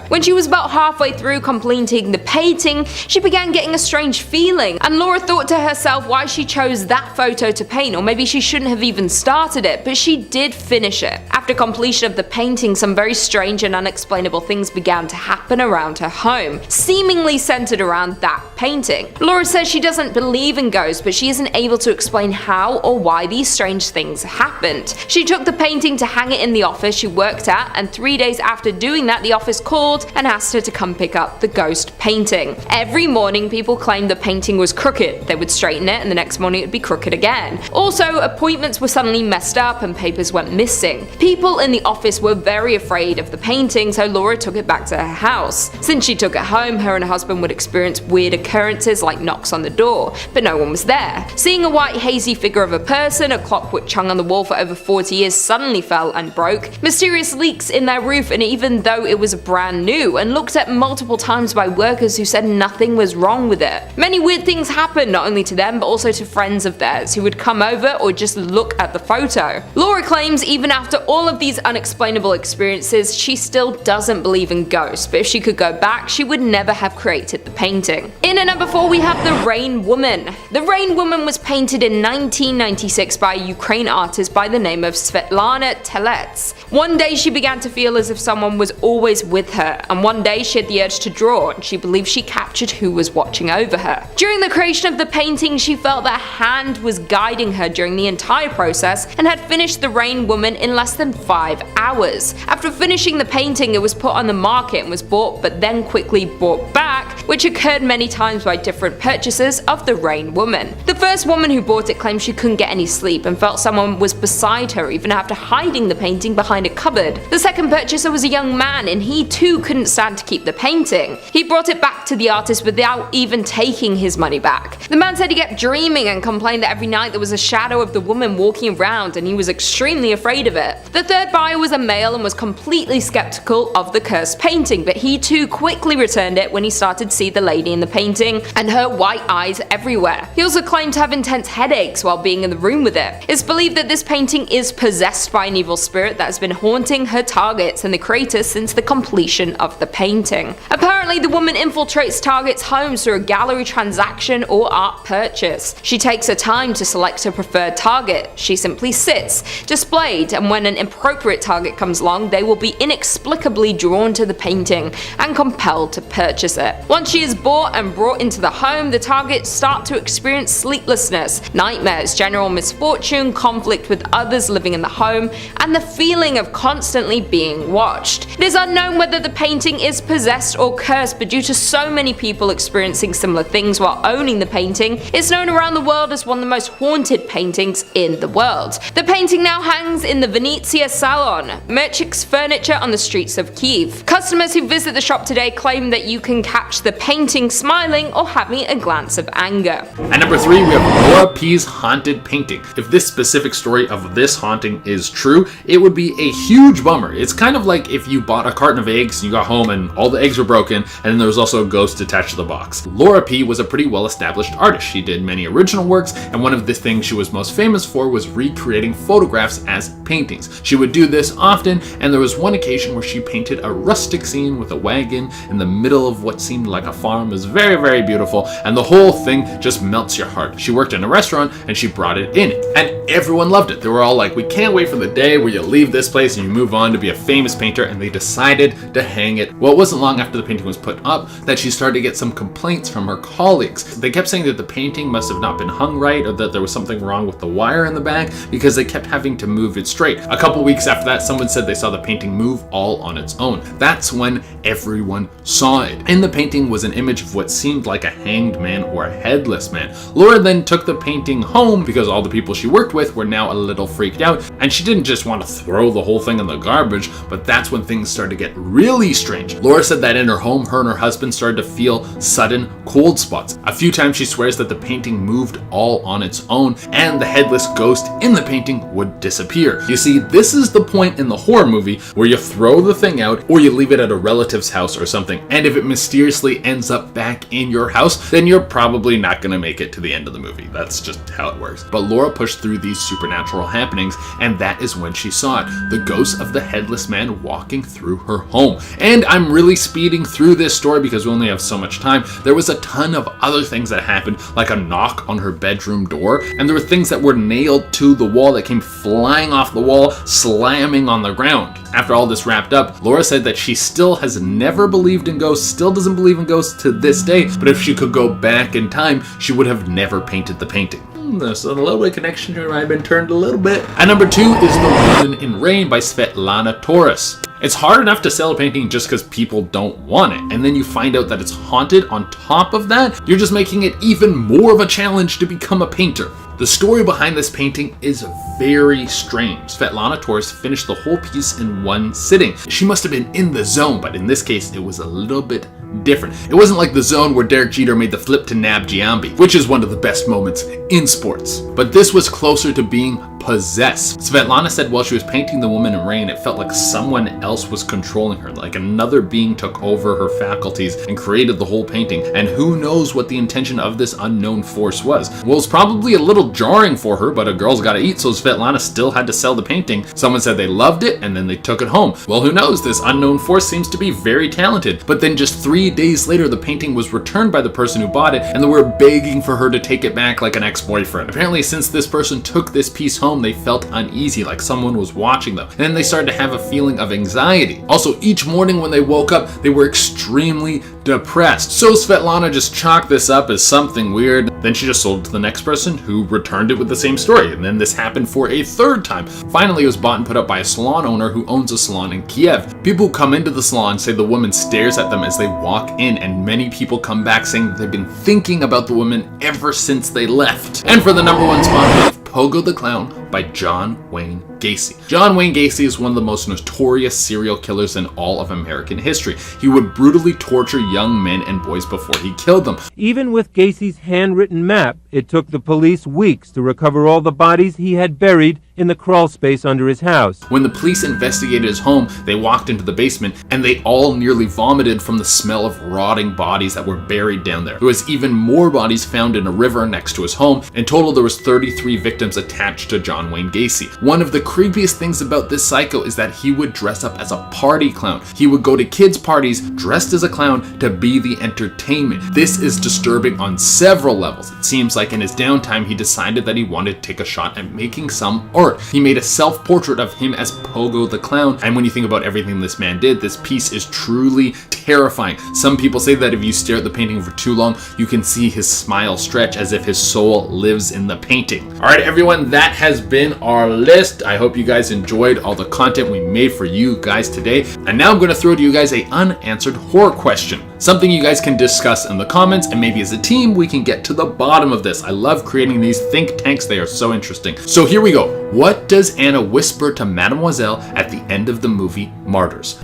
When she was about halfway through completing the painting, she began getting a strange feeling, and Laura thought to herself why she chose that photo to paint, or maybe she shouldn't have even started it, but she did finish it. After completion of the painting, some very strange and unexplainable things began to happen around her home, seemingly centered around that painting. Laura says she doesn't believe in ghosts, but she isn't able to explain how or why these strange things happened. She took the painting to hang it in the office she worked at, and 3 days after doing that, the office called and asked her to come pick up the ghost painting. Every morning people claimed the painting was crooked. They would straighten it and the next morning it would be crooked again. Also, appointments were suddenly messed up and papers went missing. People in the office were very afraid of the painting, so Laura took it back to her house. Since she took it home, her and her husband would experience weird occurrences like knocks on the door, but no one was there. Seeing a white hazy figure of a person, a clock which hung on the wall for over 40 years suddenly fell and broke, mysterious leaks in their roof, and even though it was brand new and looked at multiple times by workers who said nothing was wrong with it. Many weird things happened not only to them but also to friends of theirs who would come over or just look at the photo. Laura claims even after all of these unexplainable experiences she still doesn't believe in ghosts, but if she could go back she would never have created the painting. In at number 4 we have the Rain Woman. The Rain Woman was painted in 1996 by a Ukraine artist by the name of Svetlana Telets. One day she began to feel as if someone was always with her, and one day she had the urge to draw and she believed she captured who was watching over her. During the creation of the painting she felt that a hand was guiding her during the entire process and had finished the Rain Woman in less than 5 hours. After finishing the painting it was put on the market and was bought but then quickly brought back which occurred many times by different purchasers of the Rain Woman. The first woman who bought it claimed she couldn't get any sleep and felt someone was beside her even after hiding the painting behind a cupboard. The second purchaser was a young man, and he too couldn't stand to keep the painting. He brought it back to the artist without even taking his money back. The man said he kept dreaming and complained that every night there was a shadow of the woman walking around and he was extremely afraid of it. The third buyer was a male and was completely skeptical of the cursed painting, but he too quickly returned it when he started to see the lady in the painting and her white eyes everywhere. He also claimed to have intense headaches while being in the room with it. It's believed that this painting is possessed by an evil spirit that has been haunting her targets and the creator since the completion of the painting. Apparently, the woman infiltrates targets' homes through a gallery transaction or art purchase. She takes her time to select her preferred target. She simply sits, displayed, and when an appropriate target comes along, they will be inexplicably drawn to the painting and compelled to purchase it. Once she is bought and brought into the home, the targets start to experience sleeplessness, nightmares, general misfortune, conflict with others living in the home, and the feeling of constantly being watched. It is unknown whether the painting is possessed or cursed, but due to so many people experiencing similar things while owning the painting, it's known around the world as one of the most haunted paintings in the world. The painting now hangs in the Venezia Salon, Merchik's furniture on the streets of Kiev. Customers who visit the shop today claim that you can catch the painting smiling or having a glance of anger. At number 3, we have Laura P's haunted painting. If this specific story of this haunting is true, it would be a huge bummer. It's kind of like if you bought a carton of eggs and you got home and all the eggs were broken, and then there was also a ghost attached to the box. Laura P was a pretty well-established artist. She did many original works, and one of the things she was most famous for was recreating photographs as paintings. She would do this often, and there was one occasion where she painted a rustic scene with a wagon in the middle of what seemed like a farm. It was very, very beautiful, and the whole thing just melts your heart. She worked in a restaurant, and she brought it in, and everyone loved it. They were all like, we can't wait for the day where you leave this place and you move on to be a famous painter, and they decided to hang it. Well, it wasn't long after the painting was put up that she started to get some complaints from her colleagues. They kept saying that the painting must have not been hung right, or that there was something wrong with the wire in the back, because they kept having to move it straight. A couple weeks after that, someone said they saw the painting move all on its own. That's when everyone saw it. In the painting was an image of what seemed like a hanged man or a headless man. Laura then took the painting home because all the people she worked with were now a little freaked out, and she didn't just want to throw the whole thing in the garbage, but that's when things started to get really strange. Laura said that in her home, her and her husband started to feel sudden cold spots. A few times she swears that the painting moved all on its own, and the headless ghost in the painting would disappear. You see, this is the point in the horror movie where you throw the thing out or you leave it at a relative's house or something, and if it mysteriously ends up back in your house, then you're probably not going to make it to the end of the movie. That's just how it works. But Laura pushed through these supernatural happenings, and that is when she saw it, the ghost of the headless man walking through her home. And I'm really speeding through this story because we only have so much time. There was a ton of other things that happened, like a knock on her bedroom door, and there were things that were nailed to the wall that came flying off the wall, slamming on the ground. After all this wrapped up, Laura said that she still has never believed in ghosts, still doesn't believe in ghosts to this day, but if she could go back in time, she would have never painted the painting. There's a little bit of connection here. I've been turned a little bit. At number 2 is The Woman in Rain by Svetlana Torres. It's hard enough to sell a painting just because people don't want it, and then you find out that it's haunted on top of that, you're just making it even more of a challenge to become a painter. The story behind this painting is very strange. Svetlana Torres finished the whole piece in one sitting. She must have been in the zone, but in this case, it was a little bit different. It wasn't like the zone where Derek Jeter made the flip to nab Giambi, which is one of the best moments in sports. But this was closer to being possessed. Svetlana said while she was painting The Woman in Rain, it felt like someone else was controlling her, like another being took over her faculties and created the whole painting, and who knows what the intention of this unknown force was. Well, it's probably a little jarring for her, but a girl's gotta eat, so Svetlana still had to sell the painting. Someone said they loved it, and then they took it home. Well, who knows? This unknown force seems to be very talented. But then just 3 days later, the painting was returned by the person who bought it, and they were begging for her to take it back like an ex-boyfriend. Apparently, since this person took this piece home, home, they felt uneasy, like someone was watching them. And then they started to have a feeling of anxiety. Also, each morning when they woke up, they were extremely depressed. So Svetlana just chalked this up as something weird. Then she just sold it to the next person, who returned it with the same story. And then this happened for a third time. Finally, it was bought and put up by a salon owner who owns a salon in Kiev. People who come into the salon say the woman stares at them as they walk in, and many people come back saying that they've been thinking about the woman ever since they left. And for the number one spot, we have Pogo the Clown by John Wayne Gacy. John Wayne Gacy is one of the most notorious serial killers in all of American history. He would brutally torture young men and boys before he killed them. Even with Gacy's handwritten map, it took the police weeks to recover all the bodies he had buried in the crawl space under his house. When the police investigated his home, they walked into the basement and they all nearly vomited from the smell of rotting bodies that were buried down there. There was even more bodies found in a river next to his home. In total, there was 33 victims attached to John Wayne Gacy. One of the creepiest things about this psycho is that he would dress up as a party clown. He would go to kids' parties dressed as a clown to be the entertainment. This is disturbing on several levels. It seems like in his downtime, he decided that he wanted to take a shot at making some art. He made a self-portrait of him as Pogo the Clown, and when you think about everything this man did, this piece is truly terrifying. Some people say that if you stare at the painting for too long, you can see his smile stretch as if his soul lives in the painting. Alright everyone, that has been our list. I hope you guys enjoyed all the content we made for you guys today. And now I'm going to throw to you guys an unanswered horror question. Something you guys can discuss in the comments, and maybe as a team we can get to the bottom of this. I love creating these think tanks, they are so interesting. So here we go. What does Anna whisper to Mademoiselle at the end of the movie Martyrs?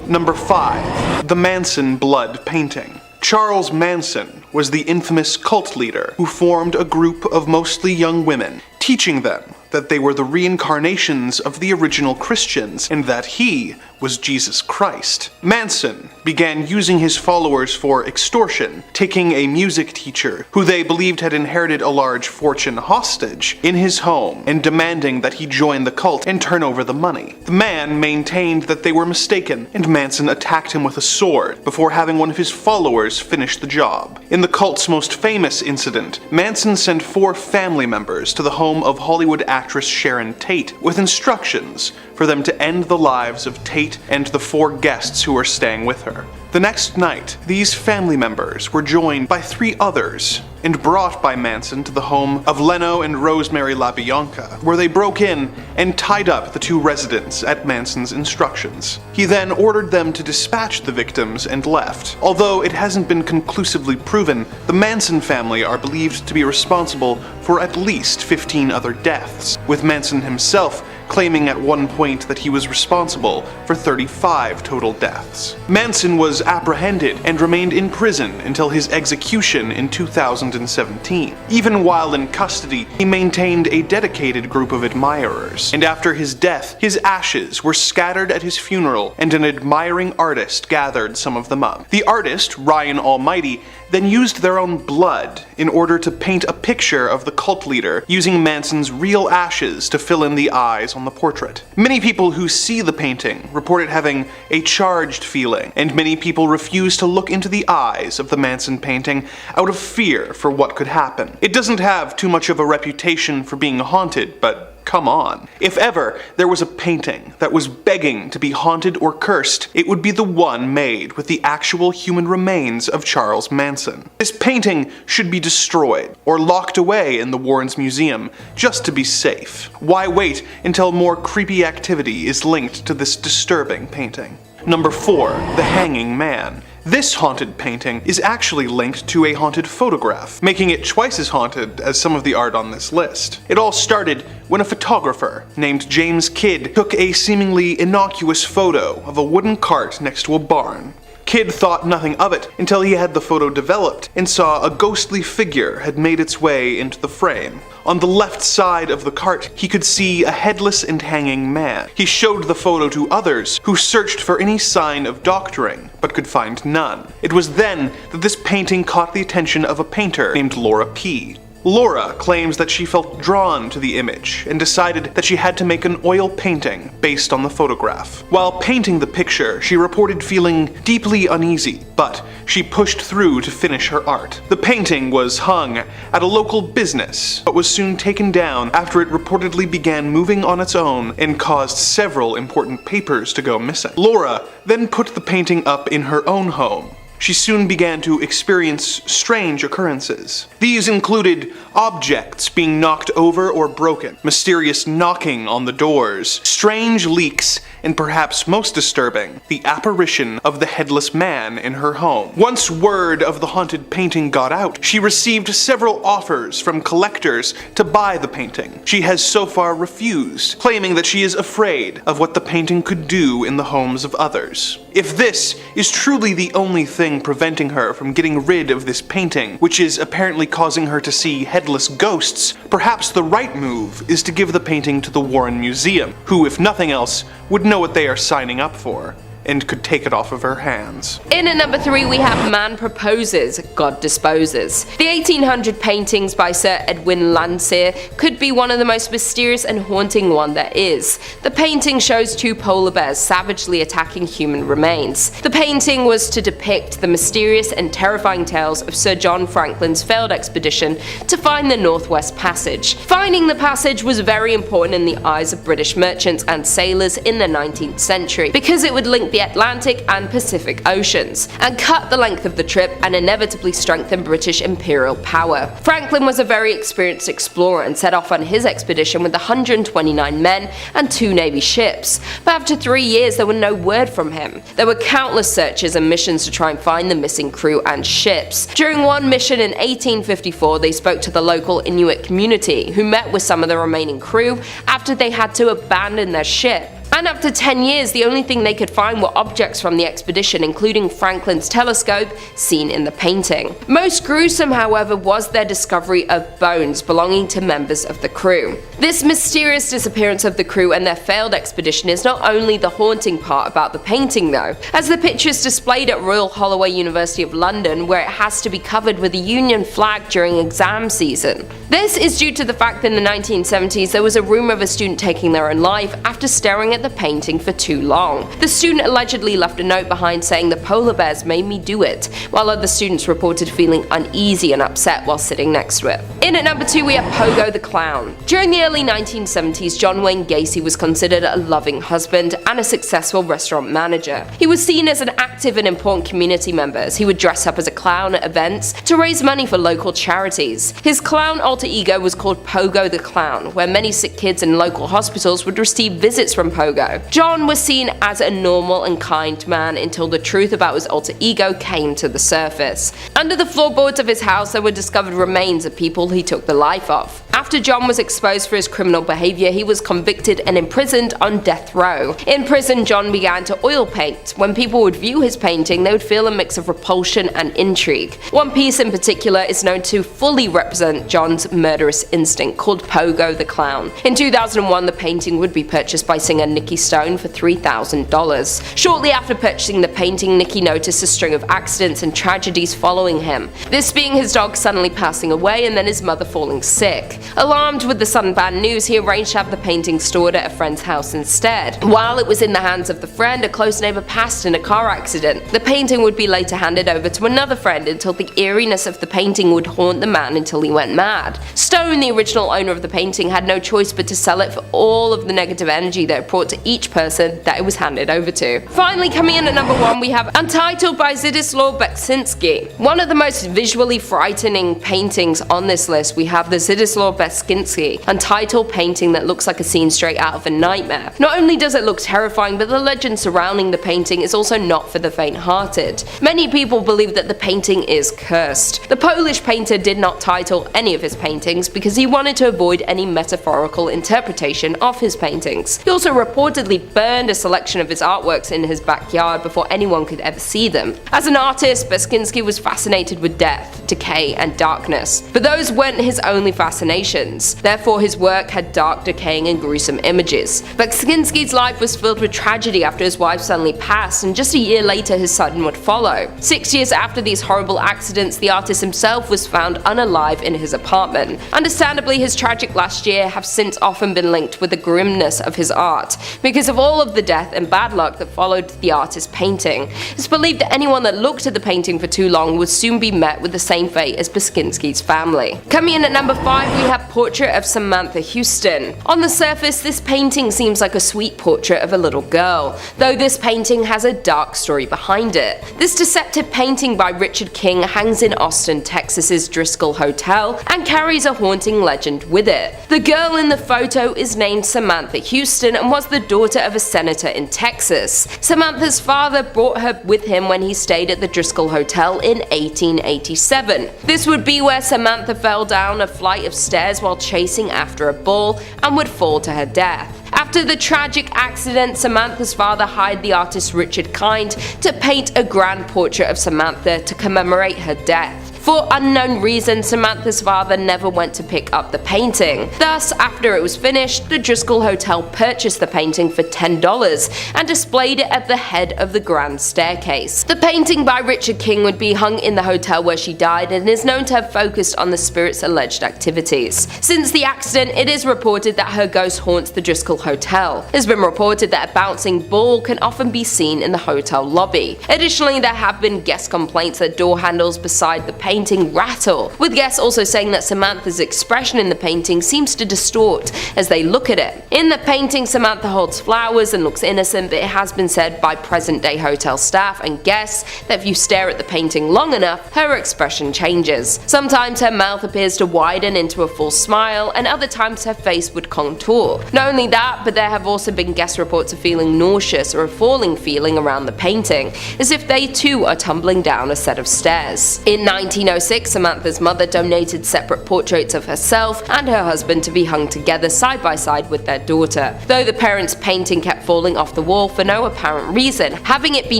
Number 5. The Manson Blood Painting. Charles Manson was the infamous cult leader who formed a group of mostly young women, teaching them that they were the reincarnations of the original Christians and that he was Jesus Christ. Manson began using his followers for extortion, taking a music teacher who they believed had inherited a large fortune hostage in his home and demanding that he join the cult and turn over the money. The man maintained that they were mistaken, and Manson attacked him with a sword before having one of his followers finish the job. In the cult's most famous incident, Manson sent 4 family members to the home of Hollywood actress Sharon Tate with instructions for them to end the lives of Tate and the 4 guests who were staying with her. The next night, these family members were joined by 3 others and brought by Manson to the home of Leno and Rosemary LaBianca, where they broke in and tied up the 2 residents at Manson's instructions. He then ordered them to dispatch the victims and left. Although it hasn't been conclusively proven, the Manson family are believed to be responsible for at least 15 other deaths, with Manson himself claiming at one point that he was responsible for 35 total deaths. Manson was apprehended and remained in prison until his execution in 2017. Even while in custody, he maintained a dedicated group of admirers, and after his death, his ashes were scattered at his funeral, and an admiring artist gathered some of them up. The artist, Ryan Almighty, then used their own blood in order to paint a picture of the cult leader, using Manson's real ashes to fill in the eyes on the portrait. Many people who see the painting report it having a charged feeling, and many people refuse to look into the eyes of the Manson painting out of fear for what could happen. It doesn't have too much of a reputation for being haunted, but come on. If ever there was a painting that was begging to be haunted or cursed, it would be the one made with the actual human remains of Charles Manson. This painting should be destroyed or locked away in the Warrens Museum just to be safe. Why wait until more creepy activity is linked to this disturbing painting? Number 4. The Hanging Man. This haunted painting is actually linked to a haunted photograph, making it twice as haunted as some of the art on this list. It all started when a photographer named James Kidd took a seemingly innocuous photo of a wooden cart next to a barn. Kidd thought nothing of it until he had the photo developed and saw a ghostly figure had made its way into the frame. On the left side of the cart, he could see a headless and hanging man. He showed the photo to others, who searched for any sign of doctoring, but could find none. It was then that this painting caught the attention of a painter named Laura P. Laura claims that she felt drawn to the image and decided that she had to make an oil painting based on the photograph. While painting the picture, she reported feeling deeply uneasy, but she pushed through to finish her art. The painting was hung at a local business, but was soon taken down after it reportedly began moving on its own and caused several important papers to go missing. Laura then put the painting up in her own home. She soon began to experience strange occurrences. These included objects being knocked over or broken, mysterious knocking on the doors, strange leaks, and perhaps most disturbing, the apparition of the headless man in her home. Once word of the haunted painting got out, she received several offers from collectors to buy the painting. She has so far refused, claiming that she is afraid of what the painting could do in the homes of others. If this is truly the only thing preventing her from getting rid of this painting, which is apparently causing her to see headless ghosts, perhaps the right move is to give the painting to the Warren Museum, who, if nothing else, would know what they are signing up for, and could take it off of her hands. In at number 3 we have Man Proposes, God Disposes. The 1800 paintings by Sir Edwin Landseer could be one of the most mysterious and haunting one there is. The painting shows 2 polar bears savagely attacking human remains. The painting was to depict the mysterious and terrifying tales of Sir John Franklin's failed expedition to find the Northwest Passage. Finding the passage was very important in the eyes of British merchants and sailors in the 19th century, because it would link the Atlantic and Pacific Oceans, and cut the length of the trip and inevitably strengthen British imperial power. Franklin was a very experienced explorer and set off on his expedition with 129 men and 2 Navy ships, but after 3 years there were no word from him. There were countless searches and missions to try and find the missing crew and ships. During one mission in 1854 they spoke to the local Inuit community, who met with some of the remaining crew after they had to abandon their ship. And after 10 years, the only thing they could find were objects from the expedition, including Franklin's telescope, seen in the painting. Most gruesome, however, was their discovery of bones belonging to members of the crew. This mysterious disappearance of the crew and their failed expedition is not only the haunting part about the painting though, as the picture is displayed at Royal Holloway University of London, where it has to be covered with a Union flag during exam season. This is due to the fact that in the 1970s there was a rumour of a student taking their own life after staring at the painting for too long. The student allegedly left a note behind saying the polar bears made me do it, while other students reported feeling uneasy and upset while sitting next to it. In at number 2 we have Pogo the Clown. During the early 1970s, John Wayne Gacy was considered a loving husband and a successful restaurant manager. He was seen as an active and important community member, as he would dress up as a clown at events to raise money for local charities. His clown alter ego was called Pogo the Clown, where many sick kids in local hospitals would receive visits from Pogo. John was seen as a normal and kind man until the truth about his alter ego came to the surface. Under the floorboards of his house there were discovered remains of people he took the life of. After John was exposed for his criminal behaviour, he was convicted and imprisoned on death row. In prison, John began to oil paint. When people would view his painting, they would feel a mix of repulsion and intrigue. One piece in particular is known to fully represent John's murderous instinct, called Pogo the Clown. In 2001, the painting would be purchased by singer Nikki Stone for $3,000. Shortly after purchasing the painting, Nikki noticed a string of accidents and tragedies following him, this being his dog suddenly passing away and then his mother falling sick. Alarmed with the sudden bad news, he arranged to have the painting stored at a friend's house instead. While it was in the hands of the friend, a close neighbour passed in a car accident. The painting would be later handed over to another friend until the eeriness of the painting would haunt the man until he went mad. Stone, the original owner of the painting, had no choice but to sell it for all of the negative energy that it brought to each person that it was handed over to. Finally, coming in at number 1, we have Untitled by Zdzislaw Beksinski. One of the most visually frightening paintings on this list, we have the Zdzislaw Beksinski Untitled painting that looks like a scene straight out of a nightmare. Not only does it look terrifying, but the legend surrounding the painting is also not for the faint-hearted. Many people believe that the painting is cursed. The Polish painter did not title any of his paintings because he wanted to avoid any metaphorical interpretation of his paintings. He also reportedly burned a selection of his artworks in his backyard before anyone could ever see them. As an artist, Beksinski was fascinated with death, decay, and darkness. But those weren't his only fascinations. Therefore, his work had dark, decaying, and gruesome images. Baczynski's life was filled with tragedy after his wife suddenly passed, and just a year later his son would follow. 6 years after these horrible accidents, the artist himself was found unalive in his apartment. Understandably, his tragic last year have since often been linked with the grimness of his art, because of all of the death and bad luck that followed the artist's painting. It's believed that anyone that looked at the painting for too long would soon be met with the same fate as Baczynski's family. Coming in at number 5, we have Portrait of Samantha Houston. On the surface, this painting seems like a sweet portrait of a little girl, though this painting has a dark story behind it. This deceptive painting by Richard King hangs in Austin, Texas's Driscoll Hotel, and carries a haunting legend with it. The girl in the photo is named Samantha Houston and was the daughter of a senator in Texas. Samantha's father brought her with him when he stayed at the Driscoll Hotel in 1887. This would be where Samantha fell down a flight of stairs while chasing after a bull and would fall to her death. After the tragic accident, Samantha's father hired the artist Richard Kind to paint a grand portrait of Samantha to commemorate her death. For unknown reasons, Samantha's father never went to pick up the painting. Thus, after it was finished, the Driscoll Hotel purchased the painting for $10 and displayed it at the head of the grand staircase. The painting by Richard King would be hung in the hotel where she died and is known to have focused on the spirit's alleged activities. Since the accident, it is reported that her ghost haunts the Driscoll Hotel. It has been reported that a bouncing ball can often be seen in the hotel lobby. Additionally, there have been guest complaints that door handles beside the painting rattle, with guests also saying that Samantha's expression in the painting seems to distort as they look at it. In the painting, Samantha holds flowers and looks innocent, but it has been said by present-day hotel staff and guests that if you stare at the painting long enough, her expression changes. Sometimes her mouth appears to widen into a full smile, and other times her face would contour. Not only that, but there have also been guest reports of feeling nauseous or a falling feeling around the painting, as if they too are tumbling down a set of stairs. In 1906, Samantha's mother donated separate portraits of herself and her husband to be hung together side by side with their daughter, though the parents' painting kept falling off the wall for no apparent reason, having it be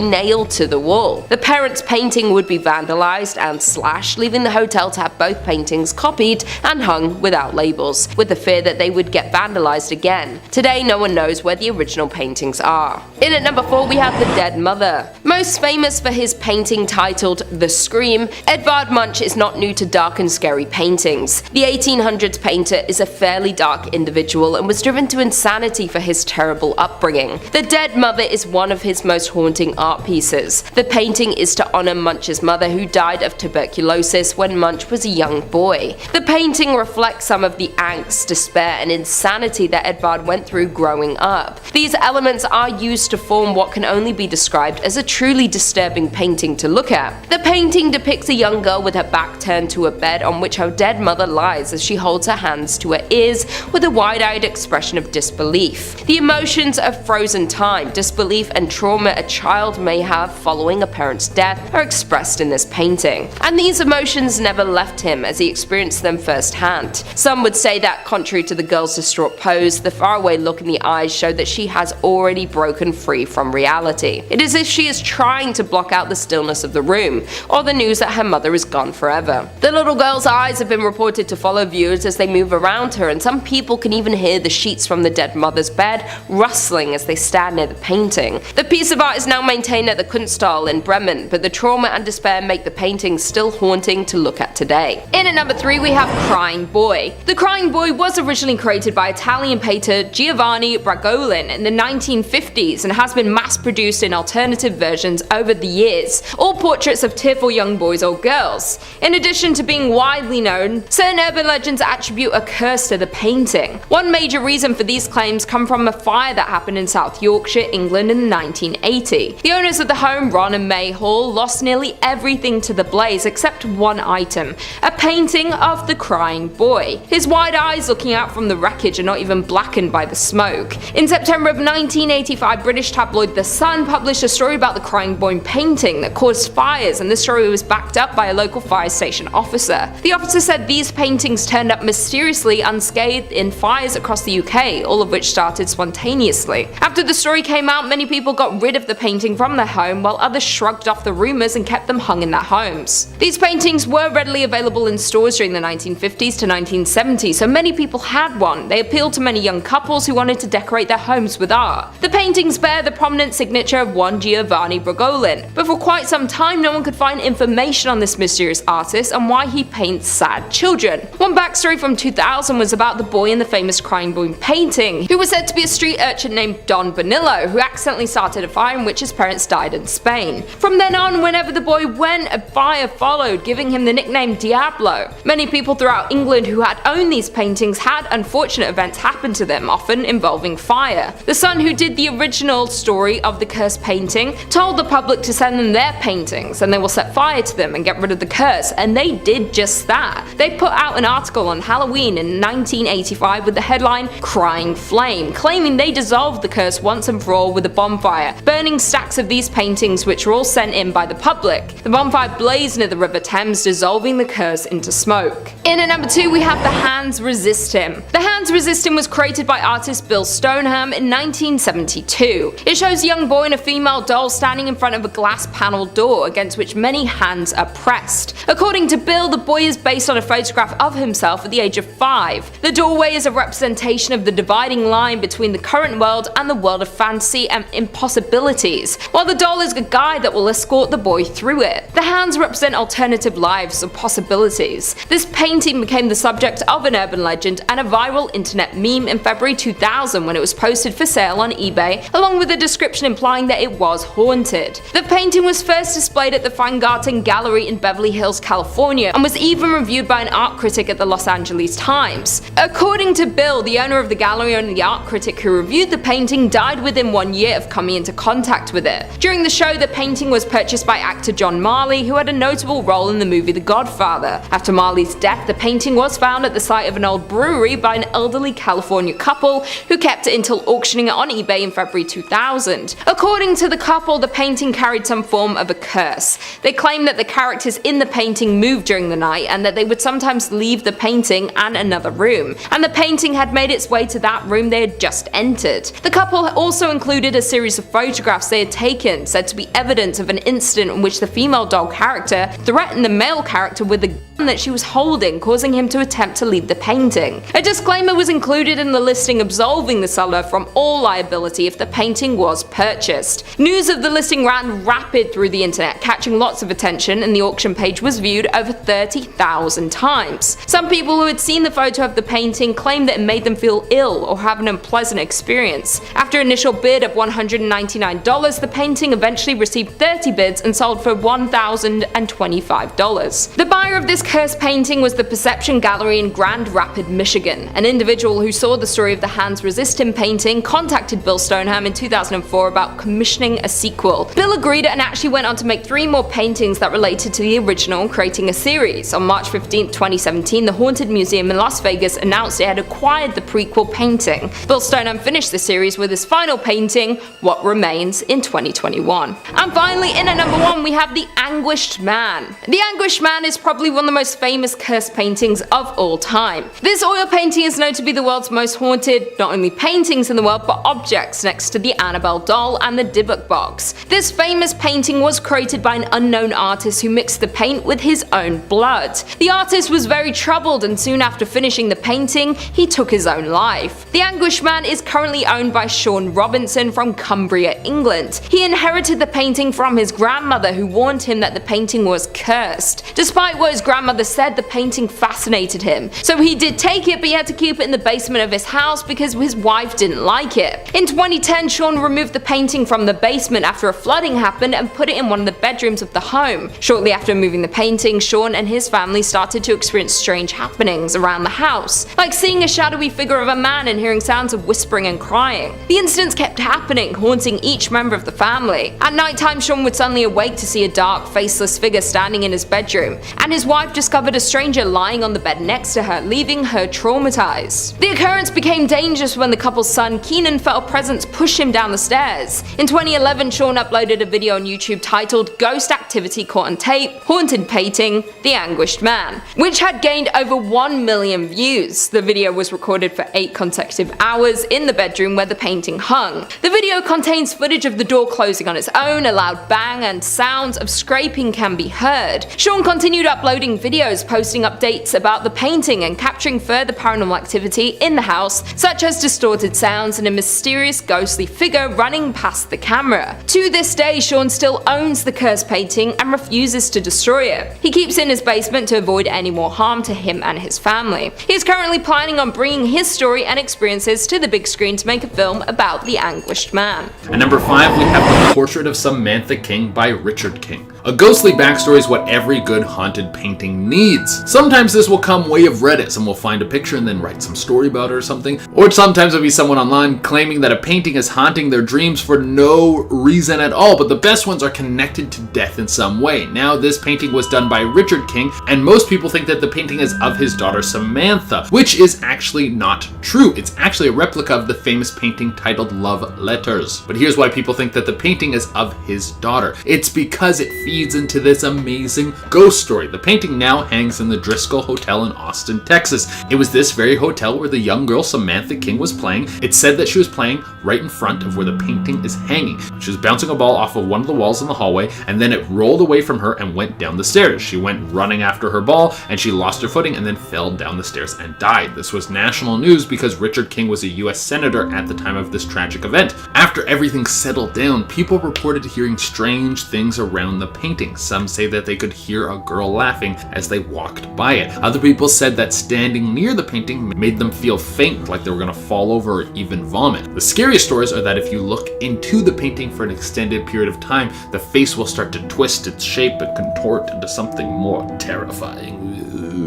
nailed to the wall. The parents' painting would be vandalized and slashed, leaving the hotel to have both paintings copied and hung without labels, with the fear that they would get vandalized again. Today, no one knows where the original paintings are. In at number 4, we have The Dead Mother. Most famous for his painting titled The Scream, Edvard Munch is not new to dark and scary paintings. The 1800s painter is a fairly dark individual and was driven to insanity for his terrible upbringing. The Dead Mother is one of his most haunting art pieces. The painting is to honor Munch's mother, who died of tuberculosis when Munch was a young boy. The painting reflects some of the angst, despair, and insanity that Edvard went through growing up. These elements are used to form what can only be described as a truly disturbing painting to look at. The painting depicts a young girl with her back turned to a bed on which her dead mother lies as she holds her hands to her ears with a wide-eyed expression of disbelief. The emotions of frozen time, disbelief, and trauma a child may have following a parent's death are expressed in this painting. And these emotions never left him as he experienced them firsthand. Some would say that, contrary to the girl's distraught pose, the faraway look in the eyes show that she has already broken free from reality. It is as if she is trying to block out the stillness of the room, or the news that her mother is gone forever. The little girl's eyes have been reported to follow viewers as they move around her, and some people can even hear the sheets from the dead mother's bed rustling as they stand near the painting. The piece of art is now maintained at the Kunsthal in Bremen, but the trauma and despair make the painting still haunting to look at today. In at number 3, we have Crying Boy. The Crying Boy was originally created by Italian painter Giovanni Bragolin in the 1950s and has been mass-produced in alternative versions over the years, all portraits of tearful young boys or girls. In addition to being widely known, certain urban legends attribute a curse to the painting. One major reason for these claims come from a fire that happened in South Yorkshire, England in 1980. The owners of the home, Ron and May Hall, lost nearly everything to the blaze except one item, a painting of the Crying Boy. His wide eyes looking out from the wreckage are not even blackened by the smoke. In September of 1985, British tabloid The Sun published a story about the Crying Boy painting that caused fires, and this story was backed up by a local local fire station officer. The officer said these paintings turned up mysteriously unscathed in fires across the UK, all of which started spontaneously. After the story came out, many people got rid of the painting from their home, while others shrugged off the rumours and kept them hung in their homes. These paintings were readily available in stores during the 1950s to 1970s, so many people had one. They appealed to many young couples who wanted to decorate their homes with art. The paintings bear the prominent signature of one Giovanni Bragolin, but for quite some time no one could find information on this mysterious artist and why he paints sad children. One backstory from 2000 was about the boy in the famous Crying Boy painting, who was said to be a street urchin named Don Bonillo, who accidentally started a fire in which his parents died in Spain. From then on, whenever the boy went, a fire followed, giving him the nickname Diablo. Many people throughout England who had owned these paintings had unfortunate events happen to them, often involving fire. The son who did the original story of the cursed painting told the public to send them their paintings and they will set fire to them and get rid of the curse, and they did just that. They put out an article on Halloween in 1985 with the headline "Crying Flame," claiming they dissolved the curse once and for all with a bonfire, burning stacks of these paintings which were all sent in by the public. The bonfire blazed near the River Thames, dissolving the curse into smoke. In at number 2 we have The Hands Resist Him. The Hands Resist Him was created by artist Bill Stoneham in 1972. It shows a young boy and a female doll standing in front of a glass panel door against which many hands are pressed. According to Bill, the boy is based on a photograph of himself at the age of 5. The doorway is a representation of the dividing line between the current world and the world of fantasy and impossibilities, while the doll is a guide that will escort the boy through it. The hands represent alternative lives or possibilities. This painting became the subject of an urban legend and a viral internet meme in February 2000 when it was posted for sale on eBay, along with a description implying that it was haunted. The painting was first displayed at the Feingarten Gallery in Beverly Hills, California, and was even reviewed by an art critic at the Los Angeles Times. According to Bill, the owner of the gallery and the art critic who reviewed the painting died within 1 year of coming into contact with it. During the show, the painting was purchased by actor John Marley, who had a notable role in the movie The Godfather. After Marley's death, the painting was found at the site of an old brewery by an elderly California couple who kept it until auctioning it on eBay in February 2000. According to the couple, the painting carried some form of a curse. They claimed that the characters in the painting moved during the night and that they would sometimes leave the painting and another room, and the painting had made its way to that room they had just entered. The couple also included a series of photographs they had taken, said to be evidence of an incident in which the female doll character threatened the male character with a gun that she was holding, causing him to attempt to leave the painting. A disclaimer was included in the listing absolving the seller from all liability if the painting was purchased. News of the listing ran rapid through the internet, catching lots of attention, and the auction page was viewed over 30,000 times. Some people who had seen the photo of the painting claimed that it made them feel ill or have an unpleasant experience. After an initial bid of $199, the painting eventually received 30 bids and sold for $1,025. The buyer of this cursed painting was the Perception Gallery in Grand Rapids, Michigan. An individual who saw the story of the Hands Resist Him painting contacted Bill Stoneham in 2004 about commissioning a sequel. Bill agreed and actually went on to make 3 more paintings that related to the original, creating a series. On March 15, 2017, the Haunted Museum in Las Vegas announced it had acquired the prequel painting. Bill Stoneham finished the series with his final painting, What Remains, in 2021. And finally, in at number 1, we have The Anguished Man. The Anguished Man is probably one of the most famous cursed paintings of all time. This oil painting is known to be the world's most haunted, not only paintings in the world, but objects, next to the Annabelle doll and the Dybbuk box. This famous painting was created by an unknown artist who mixed the paint with his own blood. The artist was very troubled, and soon after finishing the painting, he took his own life. The Anguished Man is currently owned by Sean Robinson from Cumbria, England. He inherited the painting from his grandmother, who warned him that the painting was cursed. Despite what his grandmother said, the painting fascinated him. So he did take it, but he had to keep it in the basement of his house because his wife didn't like it. In 2010, Sean removed the painting from the basement after a flooding happened and put it in one of the bedrooms of the home. Shortly after moving the painting, Sean and his family started to experience strange happenings around the house, like seeing a shadowy figure of a man and hearing sounds of whispering and crying. The incidents kept happening, haunting each member of the family. At night time, Sean would suddenly awake to see a dark, faceless figure standing in his bedroom, and his wife wife discovered a stranger lying on the bed next to her, leaving her traumatized. The occurrence became dangerous when the couple's son Keenan felt a presence push him down the stairs. In 2011, Sean uploaded a video on YouTube titled Ghost Activity Caught on Tape, Haunted Painting, The Anguished Man, which had gained over 1 million views. The video was recorded for 8 consecutive hours in the bedroom where the painting hung. The video contains footage of the door closing on its own, a loud bang, and sounds of scraping can be heard. Sean continued uploading videos, posting updates about the painting and capturing further paranormal activity in the house, such as distorted sounds and a mysterious ghostly figure running past the camera. To this day, Sean still owns the cursed painting and refuses to destroy it. He keeps it in his basement to avoid any more harm to him and his family. He is currently planning on bringing his story and experiences to the big screen to make a film about the Anguished Man. At number 5, we have The Portrait of Samantha King by Richard King. A ghostly backstory is what every good haunted painting needs. Sometimes this will come way of Reddit. Someone will find a picture and then write some story about it or something. Or sometimes it'll be someone online claiming that a painting is haunting their dreams for no reason at all, but the best ones are connected to death in some way. Now, this painting was done by Richard King, and most people think that the painting is of his daughter Samantha, which is actually not true. It's actually a replica of the famous painting titled Love Letters. But here's why people think that the painting is of his daughter. It's because it feeds into this amazing ghost story. The painting now hangs in the Driscoll Hotel in Austin, Texas. It was this very hotel where the young girl Samantha King was playing. It's said that she was playing right in front of where the painting is hanging. She was bouncing a ball off of one of the walls in the hallway, and then it rolled away from her and went down the stairs. She went running after her ball, and she lost her footing and then fell down the stairs and died. This was national news because Richard King was a US senator at the time of this tragic event. After everything settled down, people reported hearing strange things around the painting. Some say that they could hear a girl laughing as they walked by it. Other people said that standing near the painting made them feel faint, like they were going to fall over or even vomit. The scariest stories are that if you look into the painting for an extended period of time, the face will start to twist its shape and contort into something more terrifying.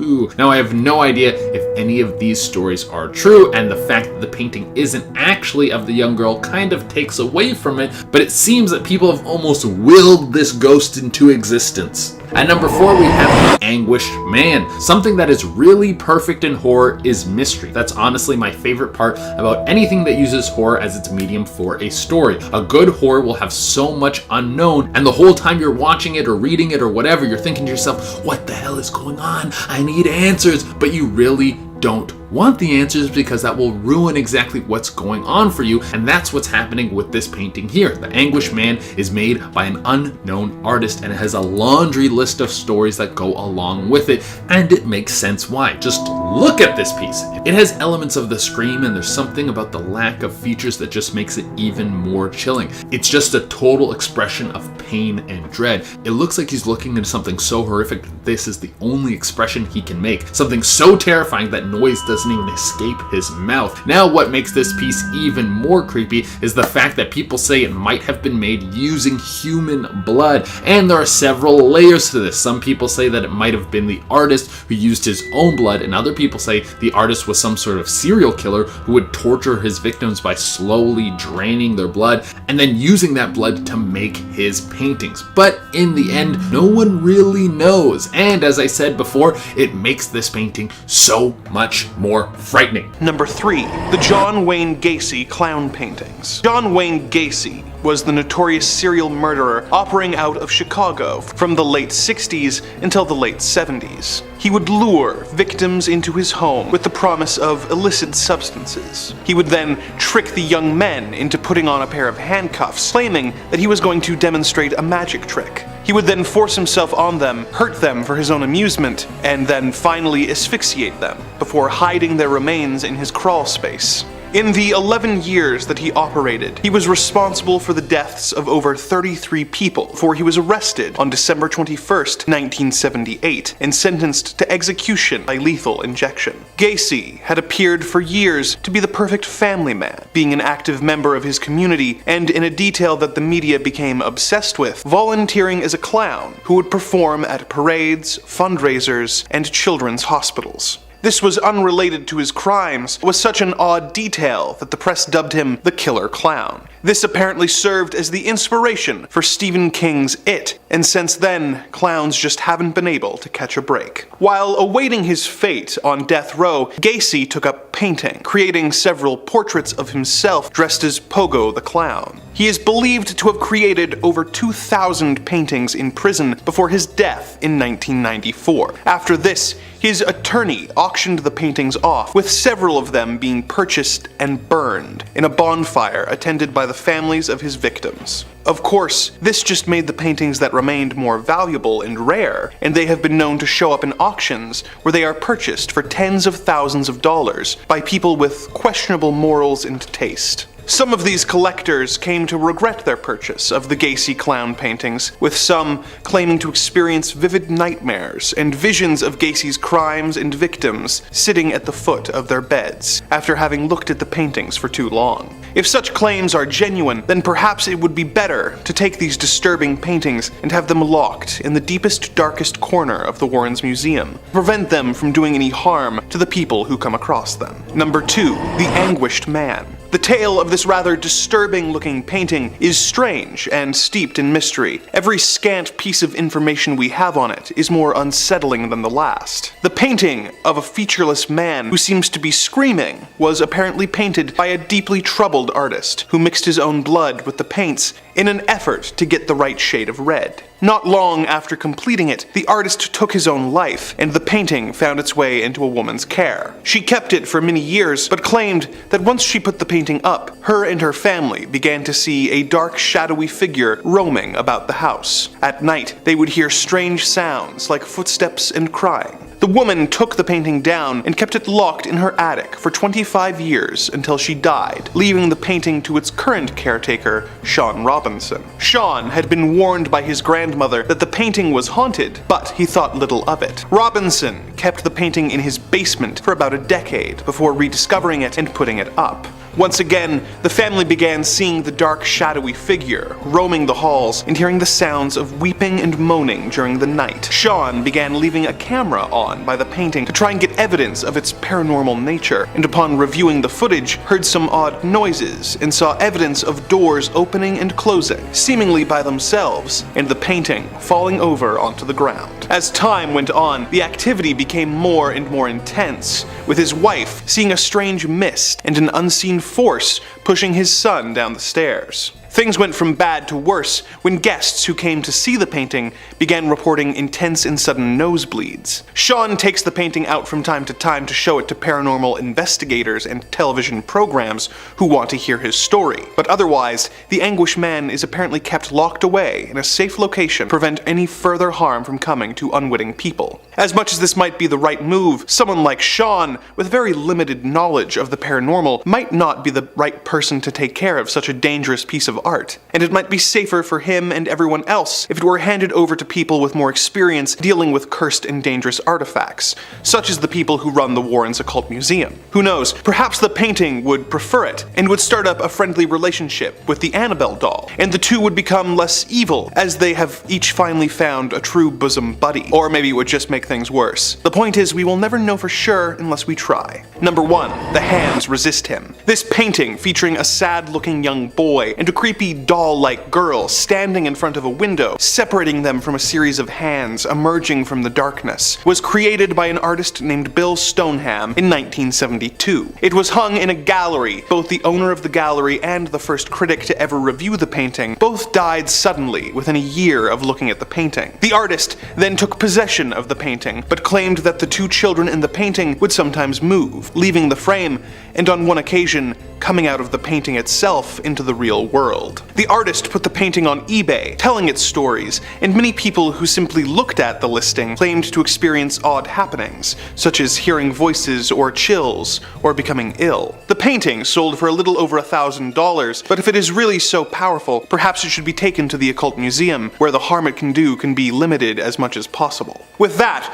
Ooh. Now, I have no idea if any of these stories are true, and the fact that the painting isn't actually of the young girl kind of takes away from it, but it seems that people have almost willed this ghost into existence. At number 4, we have The Anguished Man. Something that is really perfect in horror is mystery. That's honestly my favorite part about anything that uses horror as its medium for a story. A good horror will have so much unknown, and the whole time you're watching it or reading it or whatever, you're thinking to yourself, what the hell is going on? I need answers, but you really don't want the answers because that will ruin exactly what's going on for you, and that's what's happening with this painting here. The Anguished Man is made by an unknown artist, and it has a laundry list of stories that go along with it, and it makes sense why. Just look at this piece. It has elements of The Scream, and there's something about the lack of features that just makes it even more chilling. It's just a total expression of pain and dread. It looks like he's looking into something so horrific that this is the only expression he can make. Something so terrifying that noise doesn't even escape his mouth. Now, what makes this piece even more creepy is the fact that people say it might have been made using human blood, and there are several layers to this. Some people say that it might have been the artist who used his own blood, and other people say the artist was some sort of serial killer who would torture his victims by slowly draining their blood and then using that blood to make his paintings. But in the end, no one really knows, and as I said before, it makes this painting so much more frightening. Number 3, the John Wayne Gacy clown paintings. John Wayne Gacy was the notorious serial murderer operating out of Chicago from the late 60s until the late 70s. He would lure victims into his home with the promise of illicit substances. He would then trick the young men into putting on a pair of handcuffs, claiming that he was going to demonstrate a magic trick. He would then force himself on them, hurt them for his own amusement, and then finally asphyxiate them before hiding their remains in his crawl space. In the 11 years that he operated, he was responsible for the deaths of over 33 people before he was arrested on December 21st, 1978, and sentenced to execution by lethal injection. Gacy had appeared for years to be the perfect family man, being an active member of his community, and in a detail that the media became obsessed with, volunteering as a clown who would perform at parades, fundraisers, and children's hospitals. This was unrelated to his crimes, was such an odd detail that the press dubbed him the Killer Clown. This apparently served as the inspiration for Stephen King's It, and since then, clowns just haven't been able to catch a break. While awaiting his fate on death row, Gacy took up painting, creating several portraits of himself dressed as Pogo the Clown. He is believed to have created over 2,000 paintings in prison before his death in 1994. After this, his attorney auctioned the paintings off, with several of them being purchased and burned in a bonfire attended by the families of his victims. Of course, this just made the paintings that remained more valuable and rare, and they have been known to show up in auctions where they are purchased for tens of thousands of dollars by people with questionable morals and taste. Some of these collectors came to regret their purchase of the Gacy clown paintings, with some claiming to experience vivid nightmares and visions of Gacy's crimes and victims sitting at the foot of their beds after having looked at the paintings for too long. If such claims are genuine, then perhaps it would be better to take these disturbing paintings and have them locked in the deepest, darkest corner of the Warrens Museum, to prevent them from doing any harm to the people who come across them. Number 2. The Anguished Man. The tale of this rather disturbing-looking painting is strange and steeped in mystery. Every scant piece of information we have on it is more unsettling than the last. The painting of a featureless man who seems to be screaming was apparently painted by a deeply troubled artist who mixed his own blood with the paints in an effort to get the right shade of red. Not long after completing it, the artist took his own life, and the painting found its way into a woman's care. She kept it for many years, but claimed that once she put the painting up, her and her family began to see a dark, shadowy figure roaming about the house. At night, they would hear strange sounds like footsteps and crying. The woman took the painting down and kept it locked in her attic for 25 years until she died, leaving the painting to its current caretaker, Sean Robinson. Sean had been warned by his grandmother that the painting was haunted, but he thought little of it. Robinson kept the painting in his basement for about a decade before rediscovering it and putting it up. Once again, the family began seeing the dark, shadowy figure roaming the halls and hearing the sounds of weeping and moaning during the night. Sean began leaving a camera on by the painting to try and get evidence of its paranormal nature, and upon reviewing the footage, heard some odd noises and saw evidence of doors opening and closing, seemingly by themselves, and the painting falling over onto the ground. As time went on, the activity became more and more intense, with his wife seeing a strange mist and an unseen force pushing his son down the stairs. Things went from bad to worse when guests who came to see the painting began reporting intense and sudden nosebleeds. Sean takes the painting out from time to time to show it to paranormal investigators and television programs who want to hear his story, but otherwise, the Anguished Man is apparently kept locked away in a safe location to prevent any further harm from coming to unwitting people. As much as this might be the right move, someone like Sean, with very limited knowledge of the paranormal, might not be the right person to take care of such a dangerous piece of art, and it might be safer for him and everyone else if it were handed over to people with more experience dealing with cursed and dangerous artifacts, such as the people who run the Warrens Occult Museum. Who knows, perhaps the painting would prefer it, and would start up a friendly relationship with the Annabelle doll, and the two would become less evil, as they have each finally found a true bosom buddy. Or maybe it would just make things worse. The point is, we will never know for sure unless we try. Number 1. The Hands Resist Him. This painting, featuring a sad-looking young boy and a creepy doll-like girl standing in front of a window, separating them from a series of hands emerging from the darkness, was created by an artist named Bill Stoneham in 1972. It was hung in a gallery. Both the owner of the gallery and the first critic to ever review the painting both died suddenly within a year of looking at the painting. The artist then took possession of the painting, but claimed that the two children in the painting would sometimes move, leaving the frame, and on one occasion, coming out of the painting itself into the real world. The artist put the painting on eBay, telling its stories, and many people who simply looked at the listing claimed to experience odd happenings, such as hearing voices or chills, or becoming ill. The painting sold for a little over $1,000, but if it is really so powerful, perhaps it should be taken to the Occult Museum, where the harm it can do can be limited as much as possible. With that,